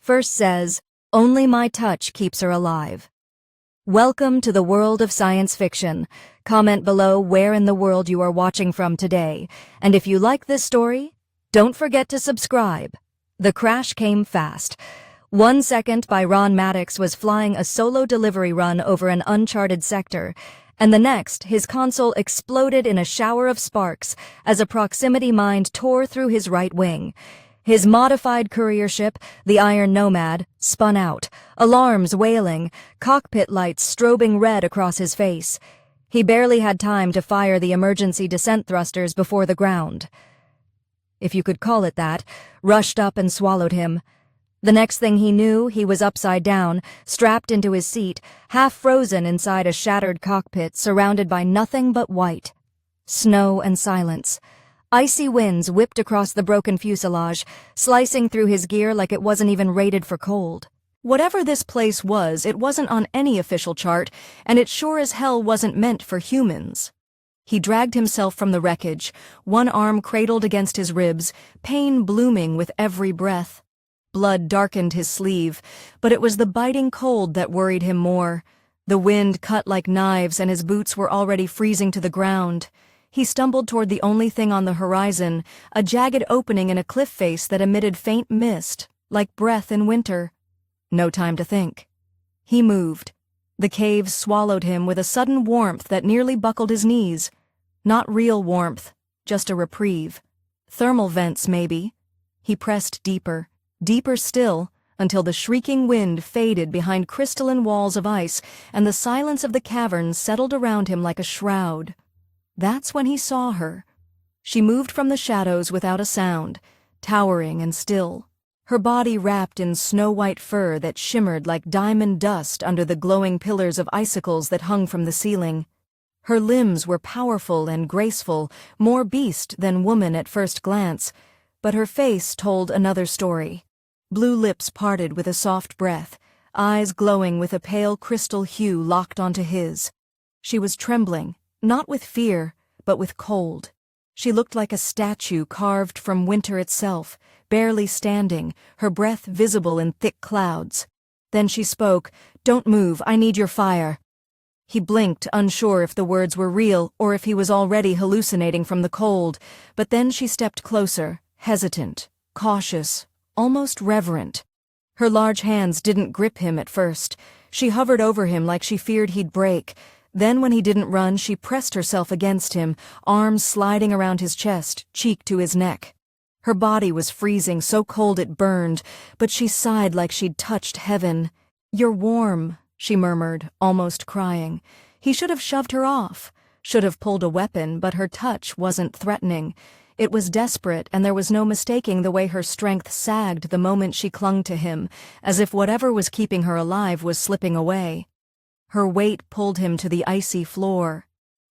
First says, "Only my touch keeps her alive." Welcome to the world of science fiction. Comment below where in the world you are watching from today. And if you like this story, don't forget to subscribe. The crash came fast. 1 second, Byron Maddox was flying a solo delivery run over an uncharted sector, and the next, his console exploded in a shower of sparks as a proximity mine tore through his right wing. His modified courier ship, the Iron Nomad, spun out, alarms wailing, cockpit lights strobing red across his face. He barely had time to fire the emergency descent thrusters before the ground, if you could call it that, rushed up and swallowed him. The next thing he knew, he was upside down, strapped into his seat, half frozen inside a shattered cockpit surrounded by nothing but white. Snow and silence. Icy winds whipped across the broken fuselage, slicing through his gear like it wasn't even rated for cold. Whatever this place was, it wasn't on any official chart, and it sure as hell wasn't meant for humans. He dragged himself from the wreckage, one arm cradled against his ribs, pain blooming with every breath. Blood darkened his sleeve, but it was the biting cold that worried him more. The wind cut like knives and his boots were already freezing to the ground. He stumbled toward the only thing on the horizon, a jagged opening in a cliff face that emitted faint mist, like breath in winter. No time to think. He moved. The cave swallowed him with a sudden warmth that nearly buckled his knees. Not real warmth, just a reprieve. Thermal vents, maybe. He pressed deeper, deeper still, until the shrieking wind faded behind crystalline walls of ice and the silence of the cavern settled around him like a shroud. That's when he saw her. She moved from the shadows without a sound, towering and still, her body wrapped in snow-white fur that shimmered like diamond dust under the glowing pillars of icicles that hung from the ceiling. Her limbs were powerful and graceful, more beast than woman at first glance, but her face told another story. Blue lips parted with a soft breath, eyes glowing with a pale crystal hue locked onto his. She was trembling. Not with fear, but with cold. She looked like a statue carved from winter itself, barely standing, her breath visible in thick clouds. Then she spoke, "Don't move, I need your fire." He blinked, unsure if the words were real or if he was already hallucinating from the cold, but then she stepped closer, hesitant, cautious, almost reverent. Her large hands didn't grip him at first. She hovered over him like she feared he'd break. Then when he didn't run, she pressed herself against him, arms sliding around his chest, cheek to his neck. Her body was freezing, so cold it burned, but she sighed like she'd touched heaven. "You're warm," she murmured, almost crying. He should have shoved her off, should have pulled a weapon, but her touch wasn't threatening. It was desperate, and there was no mistaking the way her strength sagged the moment she clung to him, as if whatever was keeping her alive was slipping away. Her weight pulled him to the icy floor.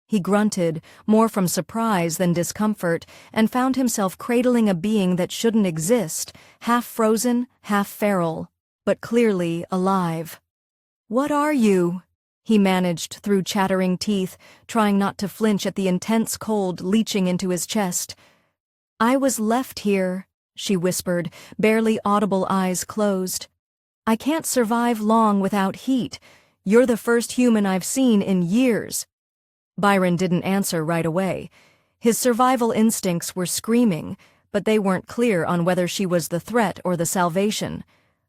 He grunted, more from surprise than discomfort, and found himself cradling a being that shouldn't exist, half frozen, half feral, but clearly alive. "What are you?" he managed through chattering teeth, trying not to flinch at the intense cold leaching into his chest. "I was left here," she whispered, barely audible, eyes closed. "I can't survive long without heat. You're the first human I've seen in years." Byron didn't answer right away. His survival instincts were screaming, but they weren't clear on whether she was the threat or the salvation.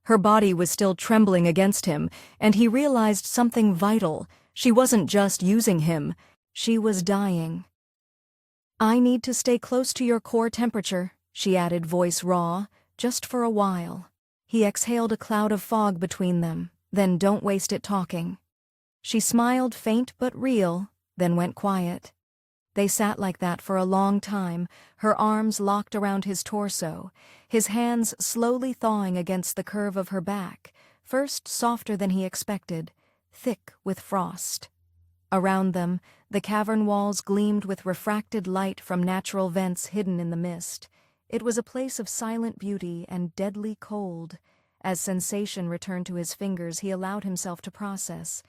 Her body was still trembling against him, and he realized something vital. She wasn't just using him. She was dying. "I need to stay close to your core temperature," she added, voice raw, "just for a while." He exhaled a cloud of fog between them. "Then don't waste it talking." She smiled, faint but real, then went quiet. They sat like that for a long time, her arms locked around his torso, his hands slowly thawing against the curve of her back, first softer than he expected, thick with frost. Around them, the cavern walls gleamed with refracted light from natural vents hidden in the mist. It was a place of silent beauty and deadly cold. As sensation returned to his fingers, he allowed himself to process.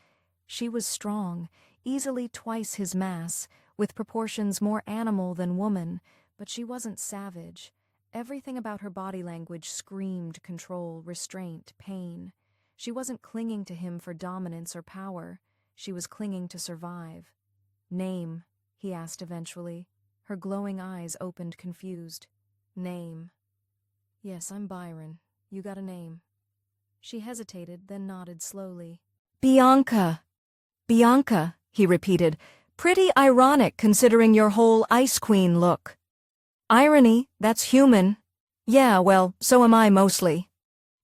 She was strong, easily twice his mass, with proportions more animal than woman, but she wasn't savage. Everything about her body language screamed control, restraint, pain. She wasn't clinging to him for dominance or power. She was clinging to survive. "Name," he asked eventually. Her glowing eyes opened confused. "Name." "Yes, I'm Byron. You got a name?" She hesitated, then nodded slowly. "Bianca." "Bianca," he repeated. "Pretty ironic considering your whole Ice Queen look." "Irony, that's human." "Yeah, well, so am I mostly."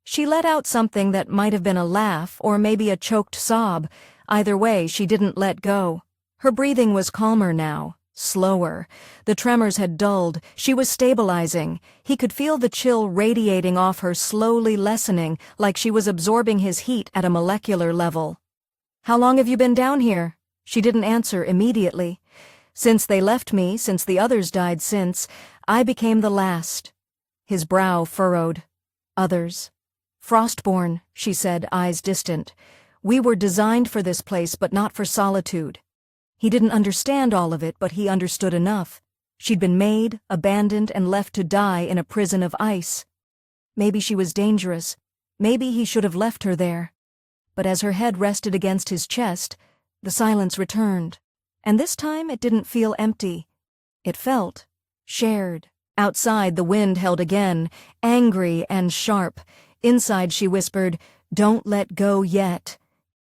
She let out something that might have been a laugh or maybe a choked sob. Either way, she didn't let go. Her breathing was calmer now, slower. The tremors had dulled. She was stabilizing. He could feel the chill radiating off her, slowly lessening, like she was absorbing his heat at a molecular level. "How long have you been down here?" She didn't answer immediately. "Since they left me, since the others died since, I became the last." His brow furrowed. "Others?" "Frostborn," she said, eyes distant. "We were designed for this place, but not for solitude." He didn't understand all of it, but he understood enough. She'd been made, abandoned, and left to die in a prison of ice. Maybe she was dangerous. Maybe he should have left her there. But as her head rested against his chest, the silence returned. And this time it didn't feel empty. It felt shared. Outside, the wind held again, angry and sharp. Inside, she whispered, "Don't let go yet."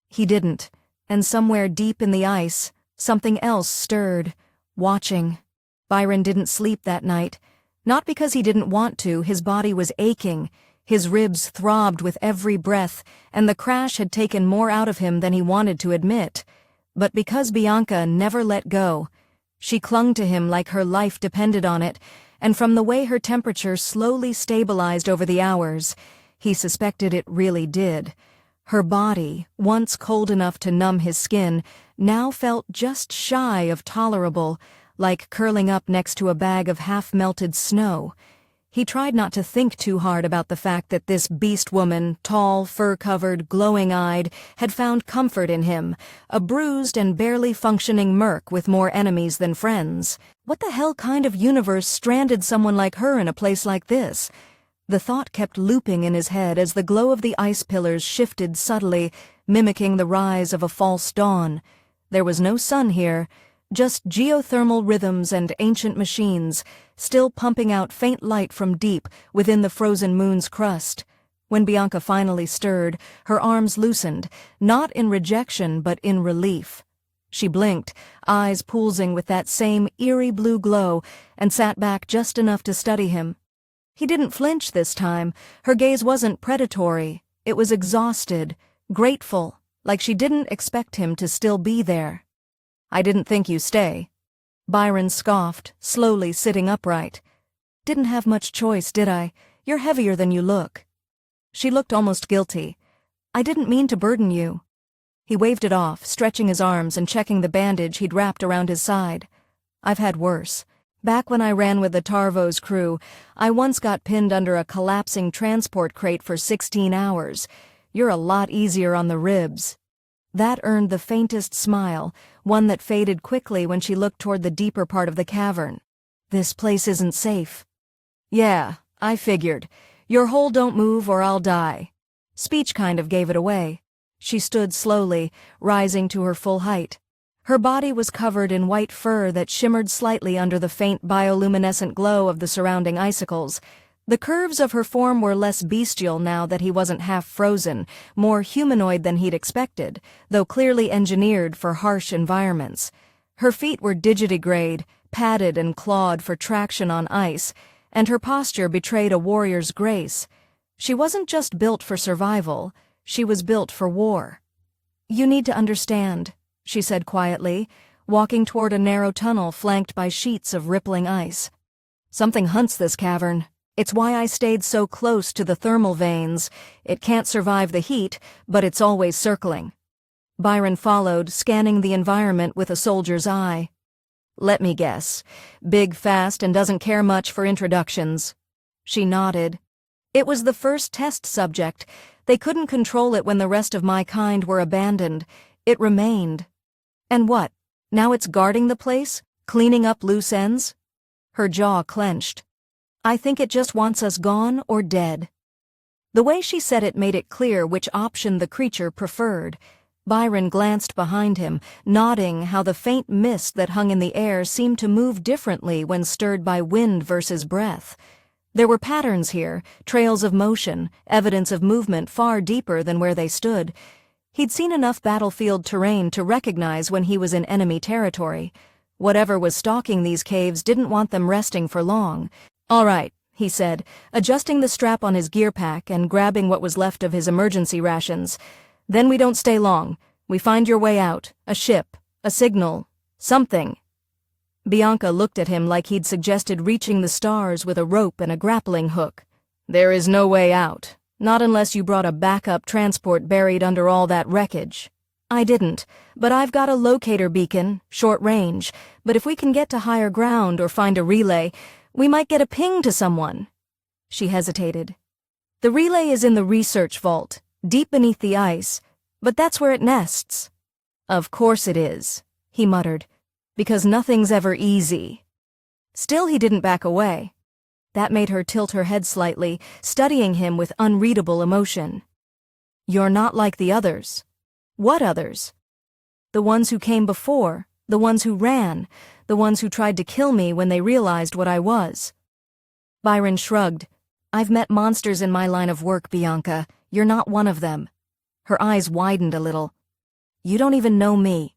He didn't, and somewhere deep in the ice, something else stirred, watching. Byron didn't sleep that night. Not because he didn't want to, his body was aching. His ribs throbbed with every breath, and the crash had taken more out of him than he wanted to admit. But because Bianca never let go, she clung to him like her life depended on it, and from the way her temperature slowly stabilized over the hours, he suspected it really did. Her body, once cold enough to numb his skin, now felt just shy of tolerable, like curling up next to a bag of half-melted snow. He tried not to think too hard about the fact that this beast woman, tall, fur-covered, glowing-eyed, had found comfort in him, a bruised and barely functioning merc with more enemies than friends. What the hell kind of universe stranded someone like her in a place like this? The thought kept looping in his head as the glow of the ice pillars shifted subtly, mimicking the rise of a false dawn. There was no sun here, just geothermal rhythms and ancient machines, still pumping out faint light from deep within the frozen moon's crust. When Bianca finally stirred, her arms loosened, not in rejection but in relief. She blinked, eyes pulsing with that same eerie blue glow, and sat back just enough to study him. He didn't flinch this time. Her gaze wasn't predatory. It was exhausted, grateful, like she didn't expect him to still be there. "I didn't think you stay." Byron scoffed, slowly sitting upright. "Didn't have much choice, did I? You're heavier than you look." She looked almost guilty. "I didn't mean to burden you." He waved it off, stretching his arms and checking the bandage he'd wrapped around his side. "I've had worse. Back when I ran with the Tarvo's crew, I once got pinned under a collapsing transport crate for 16 hours. You're a lot easier on the ribs." That earned the faintest smile, one that faded quickly when she looked toward the deeper part of the cavern. "This place isn't safe." "Yeah, I figured. Your hole don't move or I'll die." Speech kind of gave it away. She stood slowly, rising to her full height. Her body was covered in white fur that shimmered slightly under the faint bioluminescent glow of the surrounding icicles. The curves of her form were less bestial now that he wasn't half frozen, more humanoid than he'd expected, though clearly engineered for harsh environments. Her feet were digitigrade, padded and clawed for traction on ice, and her posture betrayed a warrior's grace. She wasn't just built for survival, she was built for war. "You need to understand," she said quietly, walking toward a narrow tunnel flanked by sheets of rippling ice. "Something hunts this cavern. It's why I stayed so close to the thermal veins. It can't survive the heat, but it's always circling." Byron followed, scanning the environment with a soldier's eye. "Let me guess. Big, fast, and doesn't care much for introductions." She nodded. "It was the first test subject. They couldn't control it when the rest of my kind were abandoned. It remained." "And what? Now it's guarding the place? Cleaning up loose ends?" Her jaw clenched. I think it just wants us gone or dead." The way she said it made it clear which option the creature preferred. Byron glanced behind him, nodding how the faint mist that hung in the air seemed to move differently when stirred by wind versus breath. There were patterns here, trails of motion, evidence of movement far deeper than where they stood. He'd seen enough battlefield terrain to recognize when he was in enemy territory. Whatever was stalking these caves didn't want them resting for long. "All right," he said, adjusting the strap on his gear pack and grabbing what was left of his emergency rations. "Then we don't stay long. We find your way out, a ship, a signal, something." Bianca looked at him like he'd suggested reaching the stars with a rope and a grappling hook. "There is no way out, not unless you brought a backup transport buried under all that wreckage." "I didn't, but I've got a locator beacon, short range, but if we can get to higher ground or find a relay, we might get a ping to someone." She hesitated. "The relay is in the research vault, deep beneath the ice, but that's where it nests." "Of course it is," he muttered, "because nothing's ever easy." Still he didn't back away. That made her tilt her head slightly, studying him with unreadable emotion. "You're not like the others." "What others?" "The ones who came before, the ones who ran, the ones who tried to kill me when they realized what I was." Byron shrugged. "I've met monsters in my line of work, Bianca. You're not one of them." Her eyes widened a little. "You don't even know me."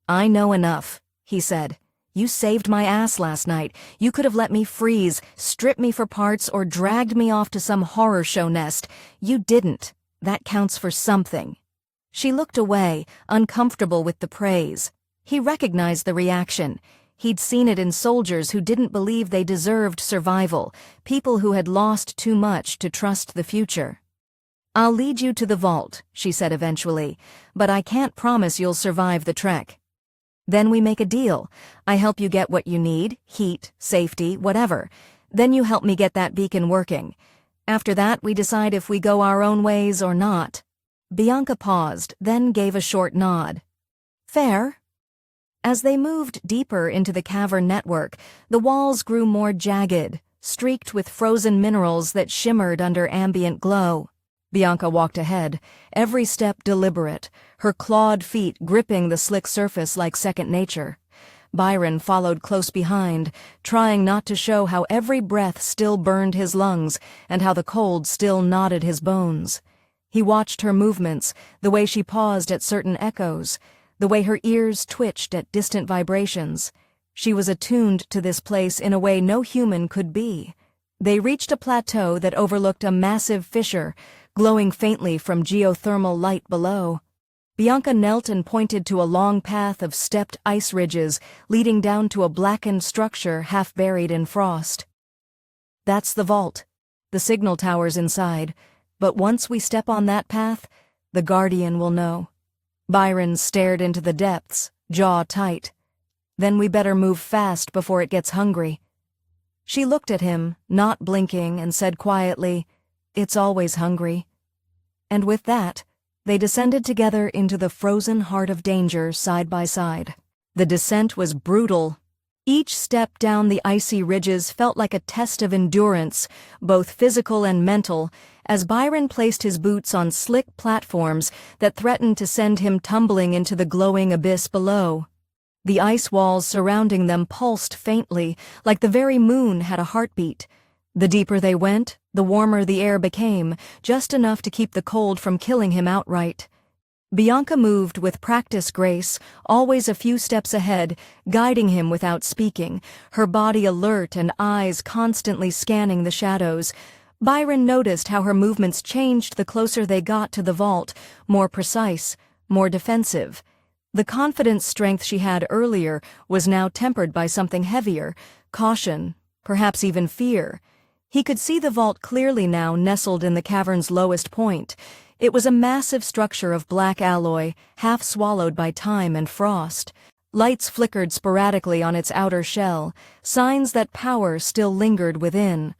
"I know enough," he said. "You saved my ass last night. You could have let me freeze, stripped me for parts, or dragged me off to some horror show nest. You didn't. That counts for something." She looked away, uncomfortable with the praise. He recognized the reaction. He'd seen it in soldiers who didn't believe they deserved survival, people who had lost too much to trust the future. "I'll lead you to the vault," she said eventually, "but I can't promise you'll survive the trek. Then we make a deal. I help you get what you need, heat, safety, whatever. Then you help me get that beacon working. After that, we decide if we go our own ways or not." Bianca paused, then gave a short nod. "Fair." As they moved deeper into the cavern network, the walls grew more jagged, streaked with frozen minerals that shimmered under ambient glow. Bianca walked ahead, every step deliberate, her clawed feet gripping the slick surface like second nature. Byron followed close behind, trying not to show how every breath still burned his lungs and how the cold still knotted his bones. He watched her movements, the way she paused at certain echoes, the way her ears twitched at distant vibrations. She was attuned to this place in a way no human could be. They reached a plateau that overlooked a massive fissure, glowing faintly from geothermal light below. Bianca knelt and pointed to a long path of stepped ice ridges leading down to a blackened structure half buried in frost. "That's the vault. The signal tower's inside. But once we step on that path, the Guardian will know." Byron stared into the depths, jaw tight. "Then we better move fast before it gets hungry." She looked at him, not blinking, and said quietly, "It's always hungry." And with that, they descended together into the frozen heart of danger side by side. The descent was brutal. Each step down the icy ridges felt like a test of endurance, both physical and mental, as Byron placed his boots on slick platforms that threatened to send him tumbling into the glowing abyss below. The ice walls surrounding them pulsed faintly, like the very moon had a heartbeat. The deeper they went, the warmer the air became, just enough to keep the cold from killing him outright. Bianca moved with practiced grace, always a few steps ahead, guiding him without speaking, her body alert and eyes constantly scanning the shadows. Byron noticed how her movements changed the closer they got to the vault, more precise, more defensive. The confident strength she had earlier was now tempered by something heavier, caution, perhaps even fear. He could see the vault clearly now, nestled in the cavern's lowest point. It was a massive structure of black alloy, half swallowed by time and frost. Lights flickered sporadically on its outer shell, signs that power still lingered within.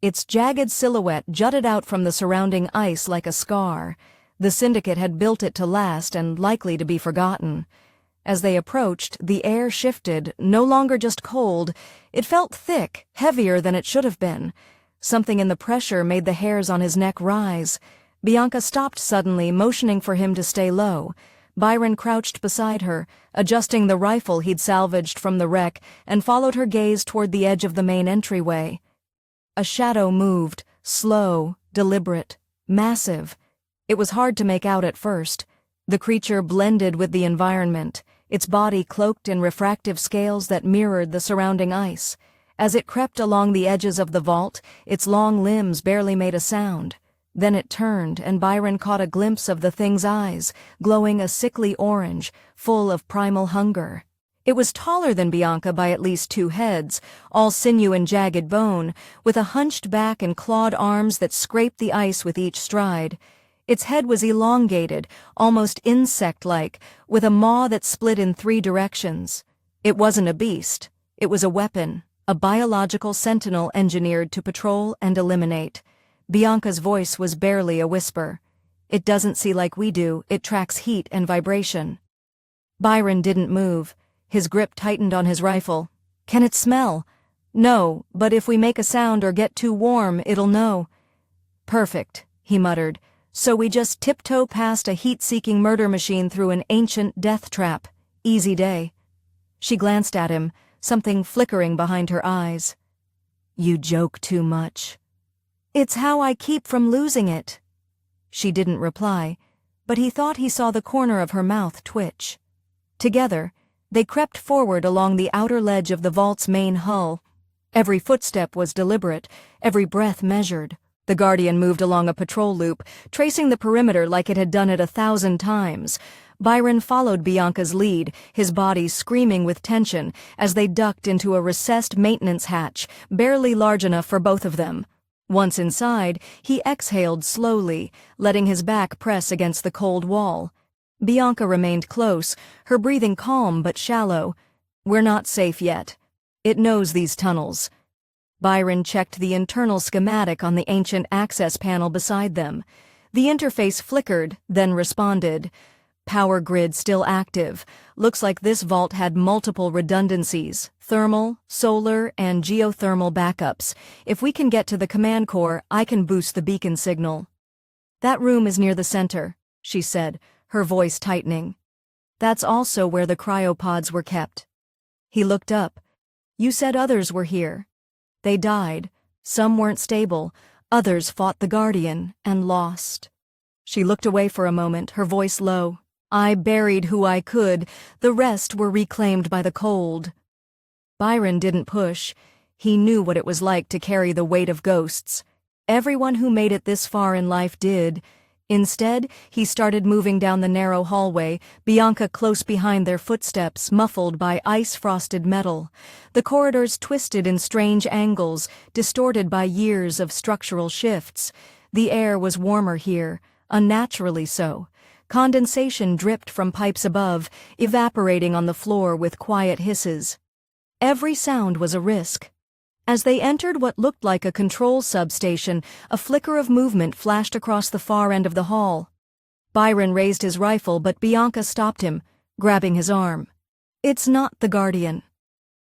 Its jagged silhouette jutted out from the surrounding ice like a scar. The syndicate had built it to last and likely to be forgotten. As they approached, the air shifted, no longer just cold. It felt thick, heavier than it should have been. Something in the pressure made the hairs on his neck rise. Bianca stopped suddenly, motioning for him to stay low. Byron crouched beside her, adjusting the rifle he'd salvaged from the wreck, and followed her gaze toward the edge of the main entryway. A shadow moved, slow, deliberate, massive. It was hard to make out at first. The creature blended with the environment, its body cloaked in refractive scales that mirrored the surrounding ice. As it crept along the edges of the vault, its long limbs barely made a sound. Then it turned, and Byron caught a glimpse of the thing's eyes, glowing a sickly orange, full of primal hunger. It was taller than Bianca by at least 2 heads, all sinew and jagged bone, with a hunched back and clawed arms that scraped the ice with each stride. Its head was elongated, almost insect-like, with a maw that split in 3 directions. It wasn't a beast. It was a weapon, a biological sentinel engineered to patrol and eliminate. Bianca's voice was barely a whisper. It doesn't see like we do, it tracks heat and vibration. Byron didn't move. His grip tightened on his rifle. Can it smell? No, but if we make a sound or get too warm, it'll know. Perfect, he muttered. So we just tiptoe past a heat-seeking murder machine through an ancient death trap. Easy day. She glanced at him, something flickering behind her eyes. You joke too much. It's how I keep from losing it. She didn't reply, but he thought he saw the corner of her mouth twitch. Together, they crept forward along the outer ledge of the vault's main hull. Every footstep was deliberate, every breath measured. The Guardian moved along a patrol loop, tracing the perimeter like it had done it 1,000 times. Byron followed Bianca's lead, his body screaming with tension as they ducked into a recessed maintenance hatch, barely large enough for both of them. Once inside, he exhaled slowly, letting his back press against the cold wall. Bianca remained close, her breathing calm but shallow. We're not safe yet. It knows these tunnels. Byron checked the internal schematic on the ancient access panel beside them. The interface flickered, then responded. Power grid still active. Looks like this vault had multiple redundancies, thermal, solar, and geothermal backups. If we can get to the command core, I can boost the beacon signal. That room is near the center, she said, her voice tightening. That's also where the cryopods were kept. He looked up. You said others were here. They died. Some weren't stable. Others fought the Guardian and lost. She looked away for a moment, her voice low. I buried who I could. The rest were reclaimed by the cold. Byron didn't push. He knew what it was like to carry the weight of ghosts. Everyone who made it this far in life did. Instead, he started moving down the narrow hallway, Bianca close behind their footsteps, muffled by ice-frosted metal. The corridors twisted in strange angles, distorted by years of structural shifts. The air was warmer here, unnaturally so. Condensation dripped from pipes above, evaporating on the floor with quiet hisses. Every sound was a risk. As they entered what looked like a control substation, a flicker of movement flashed across the far end of the hall. Byron raised his rifle, but Bianca stopped him, grabbing his arm. It's not the Guardian.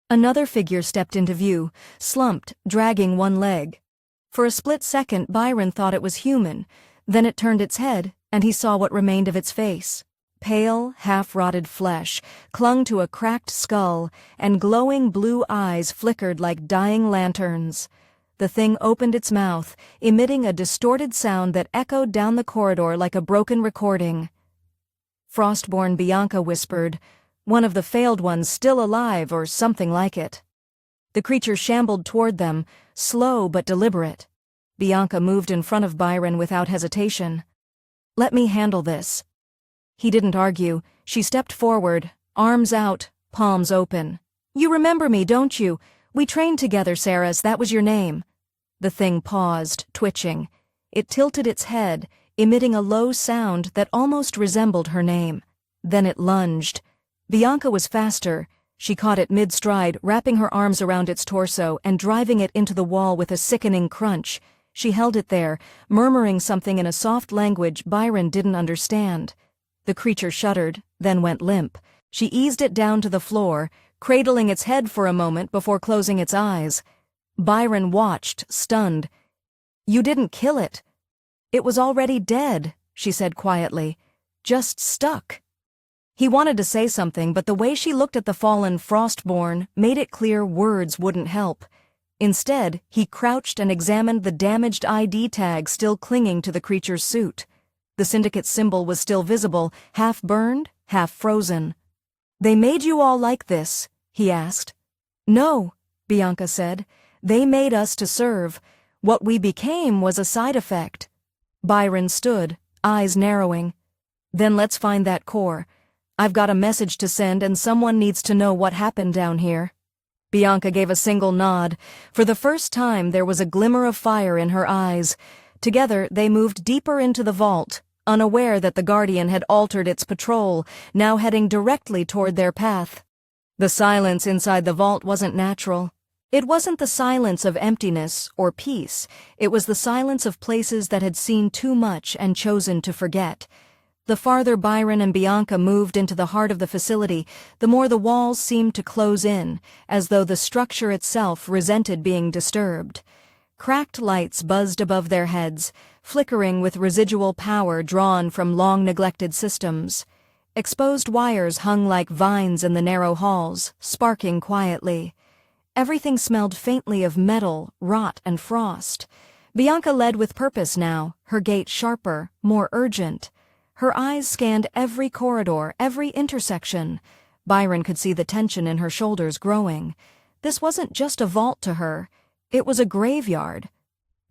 Another figure stepped into view, slumped, dragging one leg. For a split second, Byron thought it was human. Then it turned its head, and he saw what remained of its face. Pale, half-rotted flesh clung to a cracked skull, and glowing blue eyes flickered like dying lanterns. The thing opened its mouth, emitting a distorted sound that echoed down the corridor like a broken recording. Frostborn Bianca whispered, one of the failed ones still alive or something like it. The creature shambled toward them, slow but deliberate. Bianca moved in front of Byron without hesitation. Let me handle this. He didn't argue. She stepped forward, arms out, palms open. You remember me, don't you? We trained together, Sarahs, that was your name. The thing paused, twitching. It tilted its head, emitting a low sound that almost resembled her name. Then it lunged. Bianca was faster. She caught it mid-stride, wrapping her arms around its torso and driving it into the wall with a sickening crunch. She held it there, murmuring something in a soft language Byron didn't understand. The creature shuddered, then went limp. She eased it down to the floor, cradling its head for a moment before closing its eyes. Byron watched, stunned. "You didn't kill it. It was already dead," she said quietly. "Just stuck." He wanted to say something, but the way she looked at the fallen Frostborn made it clear words wouldn't help. Instead, he crouched and examined the damaged ID tag still clinging to the creature's suit. The Syndicate symbol was still visible, half burned, half frozen. "They made you all like this?" he asked. "No," Bianca said. "They made us to serve. What we became was a side effect." Byron stood, eyes narrowing. "Then let's find that core. I've got a message to send and someone needs to know what happened down here." Bianca gave a single nod. For the first time there was a glimmer of fire in her eyes. Together they moved deeper into the vault, unaware that the Guardian had altered its patrol, now heading directly toward their path. The silence inside the vault wasn't natural. It wasn't the silence of emptiness or peace. It was the silence of places that had seen too much and chosen to forget. The farther Byron and Bianca moved into the heart of the facility, the more the walls seemed to close in, as though the structure itself resented being disturbed. Cracked lights buzzed above their heads, flickering with residual power drawn from long-neglected systems. Exposed wires hung like vines in the narrow halls, sparking quietly. Everything smelled faintly of metal, rot, and frost. Bianca led with purpose now, her gait sharper, more urgent. Her eyes scanned every corridor, every intersection. Byron could see the tension in her shoulders growing. This wasn't just a vault to her. It was a graveyard.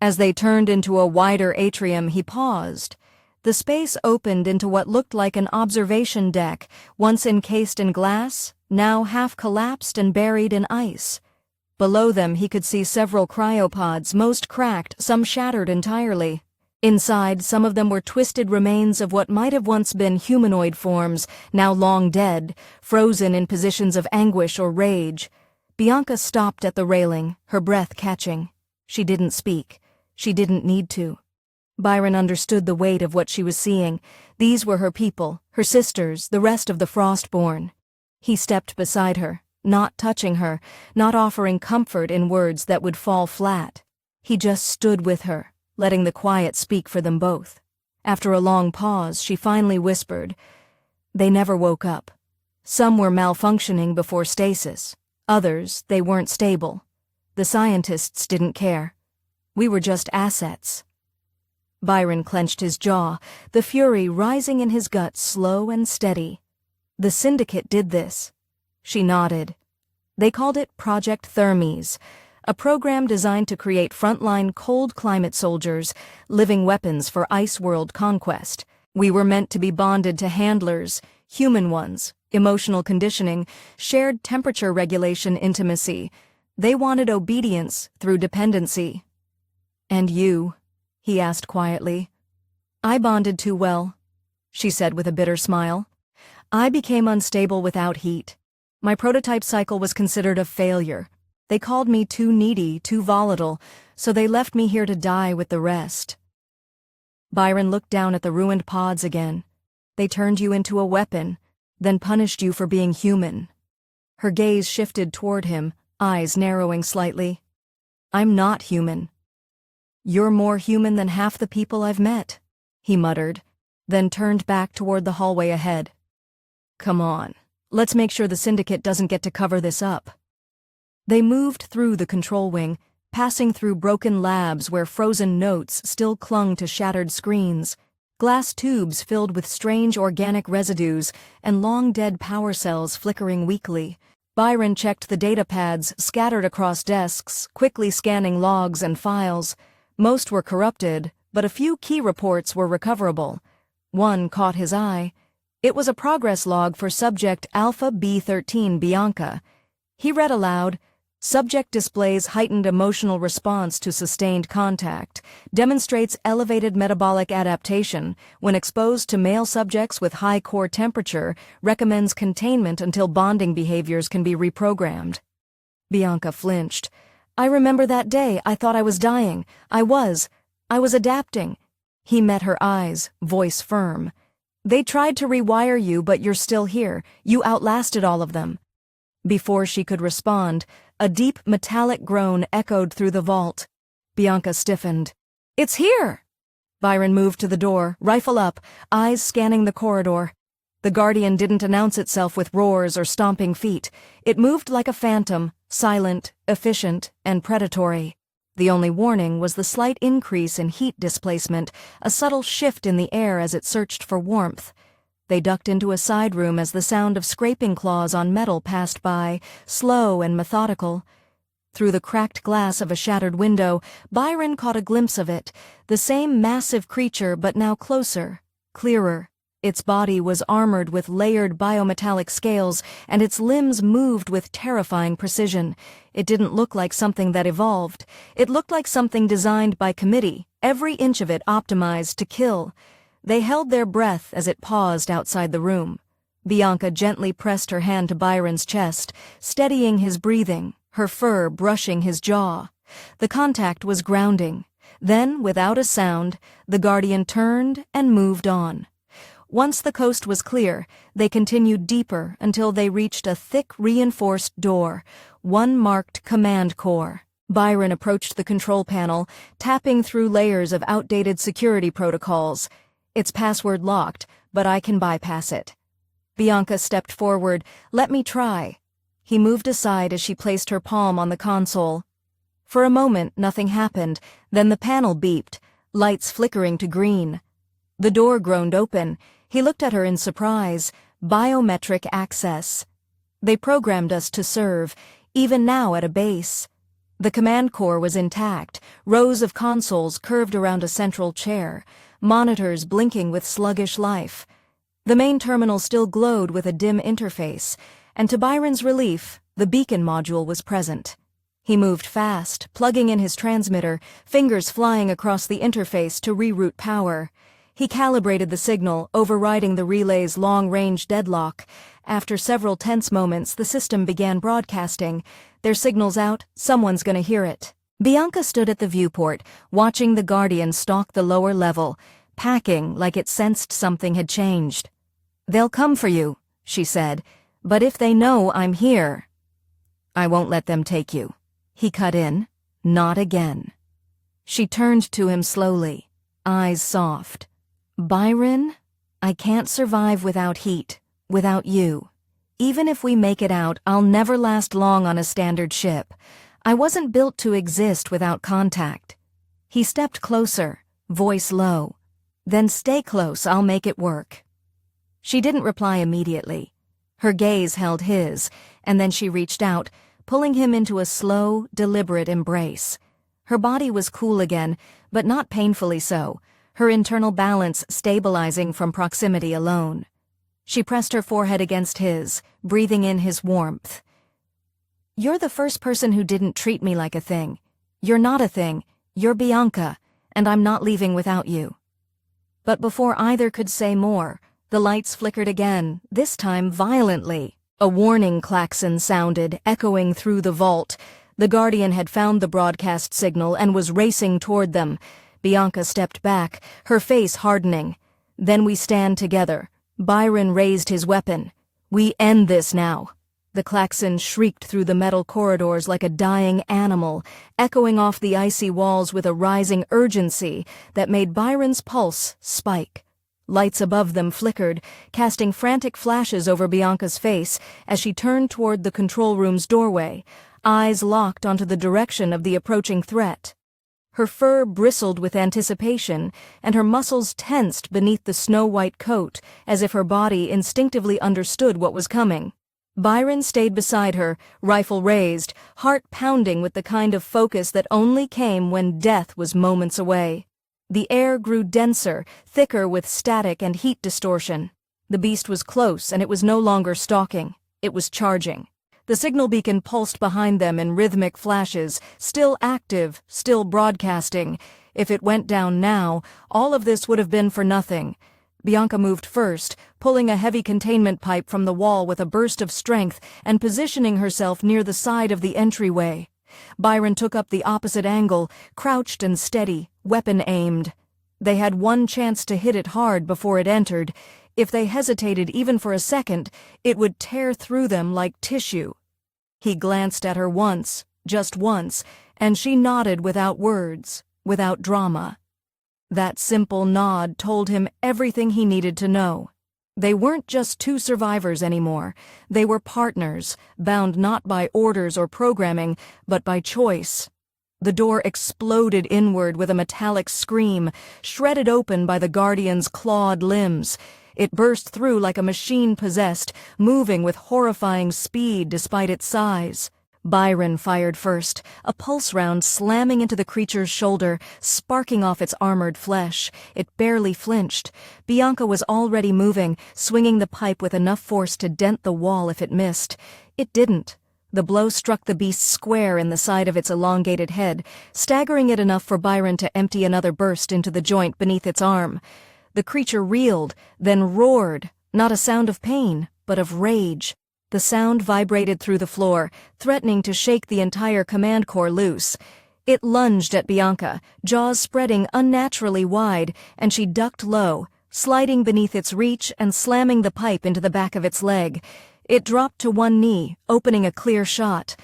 As they turned into a wider atrium, he paused. The space opened into what looked like an observation deck, once encased in glass, now half collapsed and buried in ice. Below them he could see several cryopods, most cracked, some shattered entirely. Inside, some of them were twisted remains of what might have once been humanoid forms, now long dead, frozen in positions of anguish or rage. Bianca stopped at the railing, her breath catching. She didn't speak. She didn't need to. Byron understood the weight of what she was seeing. These were her people, her sisters, the rest of the Frostborn. He stepped beside her, not touching her, not offering comfort in words that would fall flat. He just stood with her, letting the quiet speak for them both. After a long pause, she finally whispered, "They never woke up. Some were malfunctioning before stasis. Others, they weren't stable. The scientists didn't care. We were just assets." Byron clenched his jaw, the fury rising in his gut slow and steady. "The Syndicate did this." She nodded. "They called it Project Thermes, a program designed to create frontline cold climate soldiers, living weapons for ice world conquest. We were meant to be bonded to handlers, human ones, emotional conditioning, shared temperature regulation intimacy. They wanted obedience through dependency." "And you?" he asked quietly. "I bonded too well," she said with a bitter smile. "I became unstable without heat. My prototype cycle was considered a failure. They called me too needy, too volatile, so they left me here to die with the rest." Byron looked down at the ruined pods again. "They turned you into a weapon, then punished you for being human." Her gaze shifted toward him, eyes narrowing slightly. "I'm not human." "You're more human than half the people I've met," he muttered, then turned back toward the hallway ahead. "Come on, let's make sure the Syndicate doesn't get to cover this up." They moved through the control wing, passing through broken labs where frozen notes still clung to shattered screens, glass tubes filled with strange organic residues, and long-dead power cells flickering weakly. Byron checked the data pads scattered across desks, quickly scanning logs and files. Most were corrupted, but a few key reports were recoverable. One caught his eye. It was a progress log for Subject Alpha B13 Bianca. He read aloud, "Subject displays heightened emotional response to sustained contact, demonstrates elevated metabolic adaptation, when exposed to male subjects with high core temperature, recommends containment until bonding behaviors can be reprogrammed." Bianca flinched. "I remember that day. I thought I was dying. I was adapting." He met her eyes, voice firm. They tried to rewire you, but you're still here. You outlasted all of them. Before she could respond, a deep metallic groan echoed through the vault. Bianca stiffened. It's here! Byron moved to the door, rifle up, eyes scanning the corridor. The Guardian didn't announce itself with roars or stomping feet. It moved like a phantom, silent, efficient, and predatory. The only warning was the slight increase in heat displacement, a subtle shift in the air as it searched for warmth. They ducked into a side room as the sound of scraping claws on metal passed by, slow and methodical. Through the cracked glass of a shattered window, Byron caught a glimpse of it, the same massive creature but now closer, clearer. Its body was armored with layered biometallic scales, and its limbs moved with terrifying precision. It didn't look like something that evolved. It looked like something designed by committee, every inch of it optimized to kill. They held their breath as it paused outside the room. Bianca gently pressed her hand to Byron's chest, steadying his breathing, her fur brushing his jaw. The contact was grounding. Then, without a sound, the Guardian turned and moved on. Once the coast was clear, they continued deeper until they reached a thick, reinforced door, one marked Command Core. Byron approached the control panel, tapping through layers of outdated security protocols. It's password locked, but I can bypass it. Bianca stepped forward. Let me try. He moved aside as she placed her palm on the console. For a moment, nothing happened. Then the panel beeped, lights flickering to green. The door groaned open. He looked at her in surprise. Biometric access. They programmed us to serve, even now at a base. The command core was intact, rows of consoles curved around a central chair, monitors blinking with sluggish life. The main terminal still glowed with a dim interface, and to Byron's relief, the beacon module was present. He moved fast, plugging in his transmitter, fingers flying across the interface to reroute power. He calibrated the signal, overriding the relay's long-range deadlock. After several tense moments, the system began broadcasting. Their signal's out, someone's gonna hear it. Bianca stood at the viewport, watching the Guardian stalk the lower level, packing like it sensed something had changed. They'll come for you, she said, but if they know I'm here, I won't let them take you. He cut in. Not again. She turned to him slowly, eyes soft. Byron, I can't survive without heat, without you. Even if we make it out, I'll never last long on a standard ship. I wasn't built to exist without contact. He stepped closer, voice low. Then stay close, I'll make it work. She didn't reply immediately. Her gaze held his, and then she reached out, pulling him into a slow, deliberate embrace. Her body was cool again, but not painfully so, her internal balance stabilizing from proximity alone. She pressed her forehead against his, breathing in his warmth. You're the first person who didn't treat me like a thing. You're not a thing. You're Bianca, and I'm not leaving without you. But before either could say more, the lights flickered again, this time violently. A warning klaxon sounded, echoing through the vault. The Guardian had found the broadcast signal and was racing toward them. Bianca stepped back, her face hardening. Then we stand together. Byron raised his weapon. We end this now. The klaxon shrieked through the metal corridors like a dying animal, echoing off the icy walls with a rising urgency that made Byron's pulse spike. Lights above them flickered, casting frantic flashes over Bianca's face as she turned toward the control room's doorway, eyes locked onto the direction of the approaching threat. Her fur bristled with anticipation, and her muscles tensed beneath the snow-white coat, as if her body instinctively understood what was coming. Byron stayed beside her, rifle raised, heart pounding with the kind of focus that only came when death was moments away. The air grew denser, thicker with static and heat distortion. The beast was close, and it was no longer stalking. It was charging. The signal beacon pulsed behind them in rhythmic flashes, still active, still broadcasting. If it went down now, all of this would have been for nothing. Bianca moved first, pulling a heavy containment pipe from the wall with a burst of strength and positioning herself near the side of the entryway. Byron took up the opposite angle, crouched and steady, weapon aimed. They had one chance to hit it hard before it entered. If they hesitated even for a second, it would tear through them like tissue. He glanced at her once, just once, and she nodded without words, without drama. That simple nod told him everything he needed to know. They weren't just two survivors anymore. They were partners, bound not by orders or programming, but by choice. The door exploded inward with a metallic scream, shredded open by the Guardian's clawed limbs. It burst through like a machine possessed, moving with horrifying speed despite its size. Byron fired first, a pulse round slamming into the creature's shoulder, sparking off its armored flesh. It barely flinched. Bianca was already moving, swinging the pipe with enough force to dent the wall if it missed. It didn't. The blow struck the beast square in the side of its elongated head, staggering it enough for Byron to empty another burst into the joint beneath its arm. The creature reeled, then roared, not a sound of pain, but of rage. The sound vibrated through the floor, threatening to shake the entire command core loose. It lunged at Bianca, jaws spreading unnaturally wide, and she ducked low, sliding beneath its reach and slamming the pipe into the back of its leg. It dropped to one knee, opening a clear shot.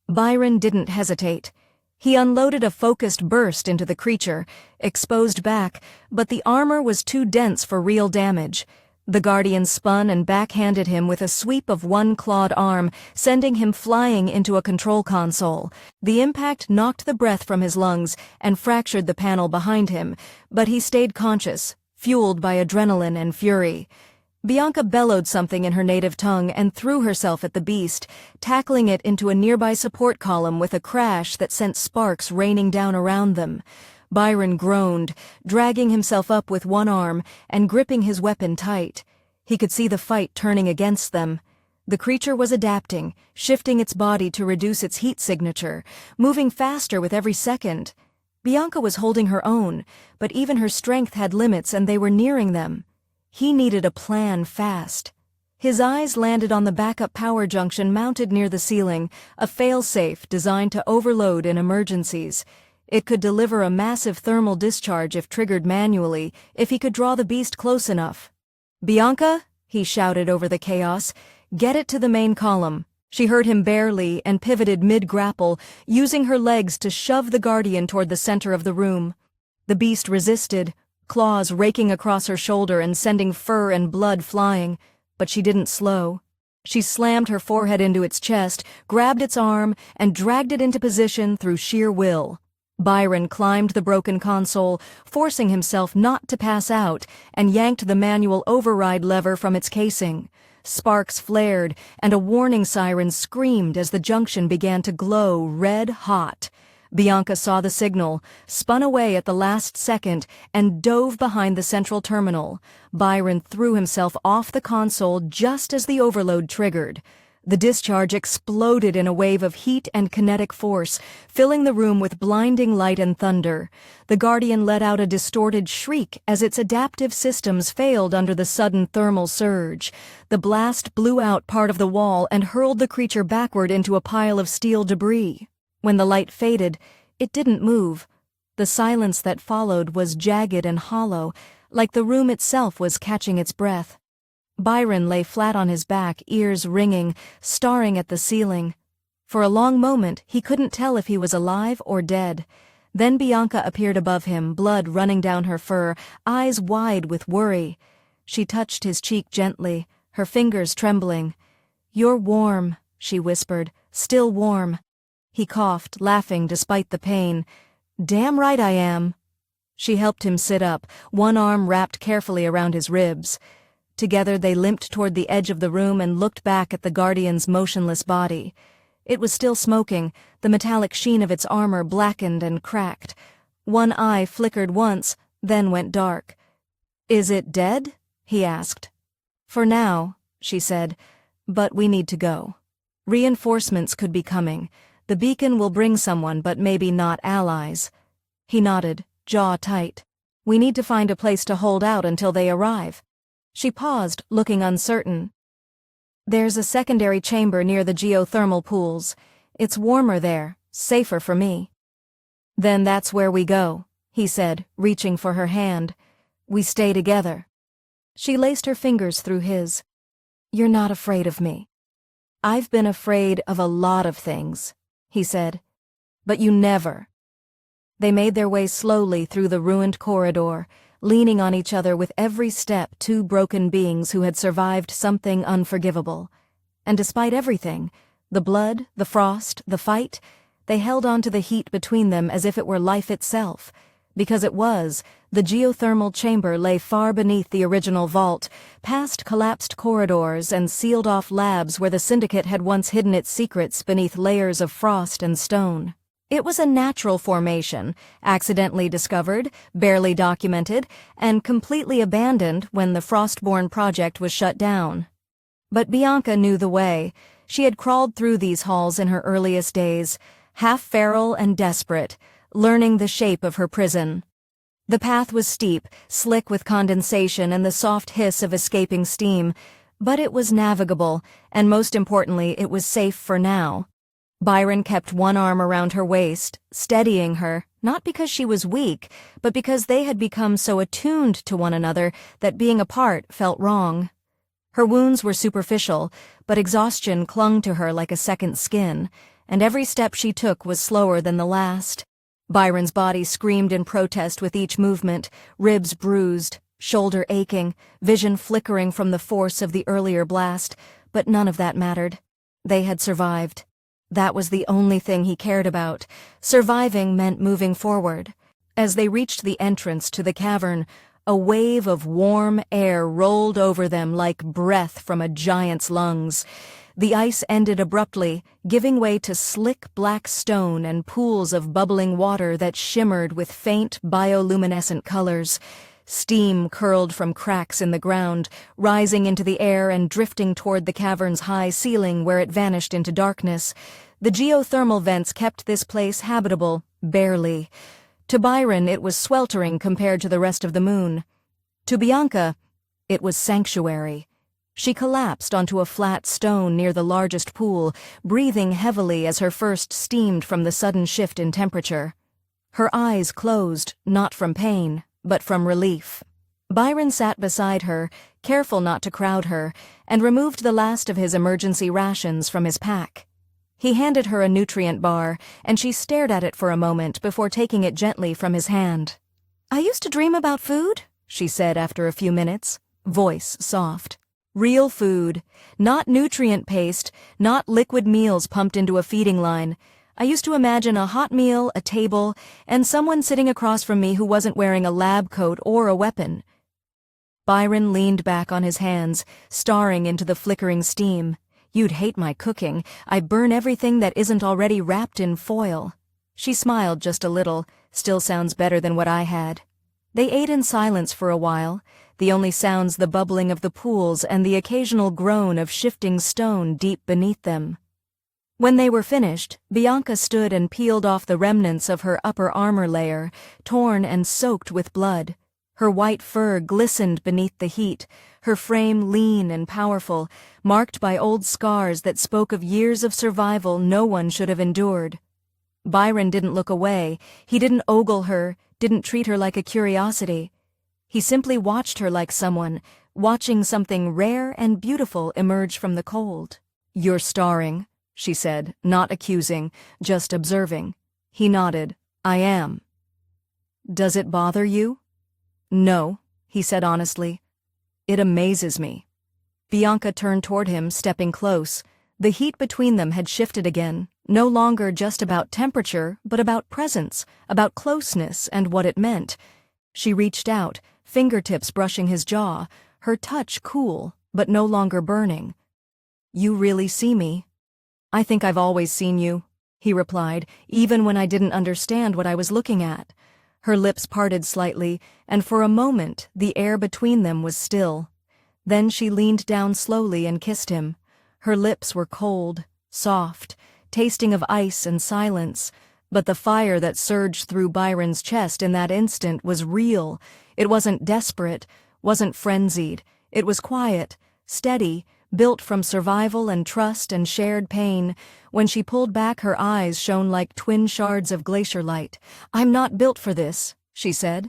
Byron didn't hesitate. He unloaded a focused burst into the creature, exposed back, but the armor was too dense for real damage. The Guardian spun and backhanded him with a sweep of one clawed arm, sending him flying into a control console. The impact knocked the breath from his lungs and fractured the panel behind him, but he stayed conscious, fueled by adrenaline and fury. Bianca bellowed something in her native tongue and threw herself at the beast, tackling it into a nearby support column with a crash that sent sparks raining down around them. Byron groaned, dragging himself up with one arm and gripping his weapon tight. He could see the fight turning against them. The creature was adapting, shifting its body to reduce its heat signature, moving faster with every second. Bianca was holding her own, but even her strength had limits and they were nearing them. He needed a plan fast. His eyes landed on the backup power junction mounted near the ceiling, a fail-safe designed to overload in emergencies. It could deliver a massive thermal discharge if triggered manually, if he could draw the beast close enough. "Bianca," he shouted over the chaos, "get it to the main column." She heard him barely and pivoted mid-grapple, using her legs to shove the Guardian toward the center of the room. The beast resisted, claws raking across her shoulder and sending fur and blood flying, but she didn't slow. She slammed her forehead into its chest, grabbed its arm, and dragged it into position through sheer will. Byron climbed the broken console, forcing himself not to pass out, and yanked the manual override lever from its casing. Sparks flared, and a warning siren screamed as the junction began to glow red hot. Bianca saw the signal, spun away at the last second, and dove behind the central terminal. Byron threw himself off the console just as the overload triggered. The discharge exploded in a wave of heat and kinetic force, filling the room with blinding light and thunder. The Guardian let out a distorted shriek as its adaptive systems failed under the sudden thermal surge. The blast blew out part of the wall and hurled the creature backward into a pile of steel debris. When the light faded, it didn't move. The silence that followed was jagged and hollow, like the room itself was catching its breath. Byron lay flat on his back, ears ringing, staring at the ceiling. For a long moment, he couldn't tell if he was alive or dead. Then Bianca appeared above him, blood running down her fur, eyes wide with worry. She touched his cheek gently, her fingers trembling. "You're warm," she whispered, "still warm." He coughed, laughing despite the pain. "Damn right I am." She helped him sit up, one arm wrapped carefully around his ribs. Together they limped toward the edge of the room and looked back at the Guardian's motionless body. It was still smoking, the metallic sheen of its armor blackened and cracked. One eye flickered once, then went dark. "Is it dead?" he asked. "For now," she said, "but we need to go. Reinforcements could be coming. The beacon will bring someone, but maybe not allies." He nodded, jaw tight. "We need to find a place to hold out until they arrive." She paused, looking uncertain. "There's a secondary chamber near the geothermal pools. It's warmer there, safer for me." "Then that's where we go," he said, reaching for her hand. "We stay together." She laced her fingers through his. "You're not afraid of me." "I've been afraid of a lot of things," he said. "But you never." They made their way slowly through the ruined corridor, leaning on each other with every step, two broken beings who had survived something unforgivable. And despite everything, the blood, the frost, the fight, they held on to the heat between them as if it were life itself. Because it was, the geothermal chamber lay far beneath the original vault, past collapsed corridors and sealed-off labs where the Syndicate had once hidden its secrets beneath layers of frost and stone. It was a natural formation, accidentally discovered, barely documented, and completely abandoned when the Frostborn project was shut down. But Bianca knew the way. She had crawled through these halls in her earliest days, half feral and desperate, learning the shape of her prison. The path was steep, slick with condensation and the soft hiss of escaping steam, but it was navigable, and most importantly, it was safe for now. Byron kept one arm around her waist, steadying her, not because she was weak, but because they had become so attuned to one another that being apart felt wrong. Her wounds were superficial, but exhaustion clung to her like a second skin, and every step she took was slower than the last. Byron's body screamed in protest with each movement, ribs bruised, shoulder aching, vision flickering from the force of the earlier blast, but none of that mattered. They had survived. That was the only thing he cared about. Surviving meant moving forward. As they reached the entrance to the cavern, a wave of warm air rolled over them like breath from a giant's lungs. The ice ended abruptly, giving way to slick black stone and pools of bubbling water that shimmered with faint bioluminescent colors. Steam curled from cracks in the ground, rising into the air and drifting toward the cavern's high ceiling where it vanished into darkness. The geothermal vents kept this place habitable, barely. To Byron, it was sweltering compared to the rest of the moon. To Bianca, it was sanctuary. She collapsed onto a flat stone near the largest pool, breathing heavily as her first steamed from the sudden shift in temperature. Her eyes closed, not from pain, but from relief. Byron sat beside her, careful not to crowd her, and removed the last of his emergency rations from his pack. He handed her a nutrient bar, and she stared at it for a moment before taking it gently from his hand. "I used to dream about food," she said after a few minutes, voice soft. Real food, not nutrient paste, not liquid meals pumped into a feeding line. I used to imagine a hot meal, a table, and someone sitting across from me who wasn't wearing a lab coat or a weapon. Byron leaned back on his hands, staring into the flickering steam. "You'd hate my cooking. I burn everything that isn't already wrapped in foil." She smiled just a little. "Still sounds better than what I had." They ate in silence for a while, the only sounds the bubbling of the pools and the occasional groan of shifting stone deep beneath them. When they were finished, Bianca stood and peeled off the remnants of her upper armor layer, torn and soaked with blood. Her white fur glistened beneath the heat, her frame lean and powerful, marked by old scars that spoke of years of survival no one should have endured. Byron didn't look away. He didn't ogle her, didn't treat her like a curiosity. He simply watched her like someone, watching something rare and beautiful emerge from the cold. "You're starring," she said, not accusing, just observing. He nodded. "I am." "Does it bother you?" "No," he said honestly. "It amazes me." Bianca turned toward him, stepping close. The heat between them had shifted again, no longer just about temperature, but about presence, about closeness and what it meant. She reached out, fingertips brushing his jaw, her touch cool, but no longer burning. "You really see me?" "I think I've always seen you," he replied, even when I didn't understand what I was looking at. Her lips parted slightly, and for a moment the air between them was still. Then she leaned down slowly and kissed him. Her lips were cold, soft, tasting of ice and silence, but the fire that surged through Byron's chest in that instant was real. It wasn't desperate, wasn't frenzied. It was quiet, steady, built from survival and trust and shared pain. When she pulled back, her eyes shone like twin shards of glacier light. "I'm not built for this," she said.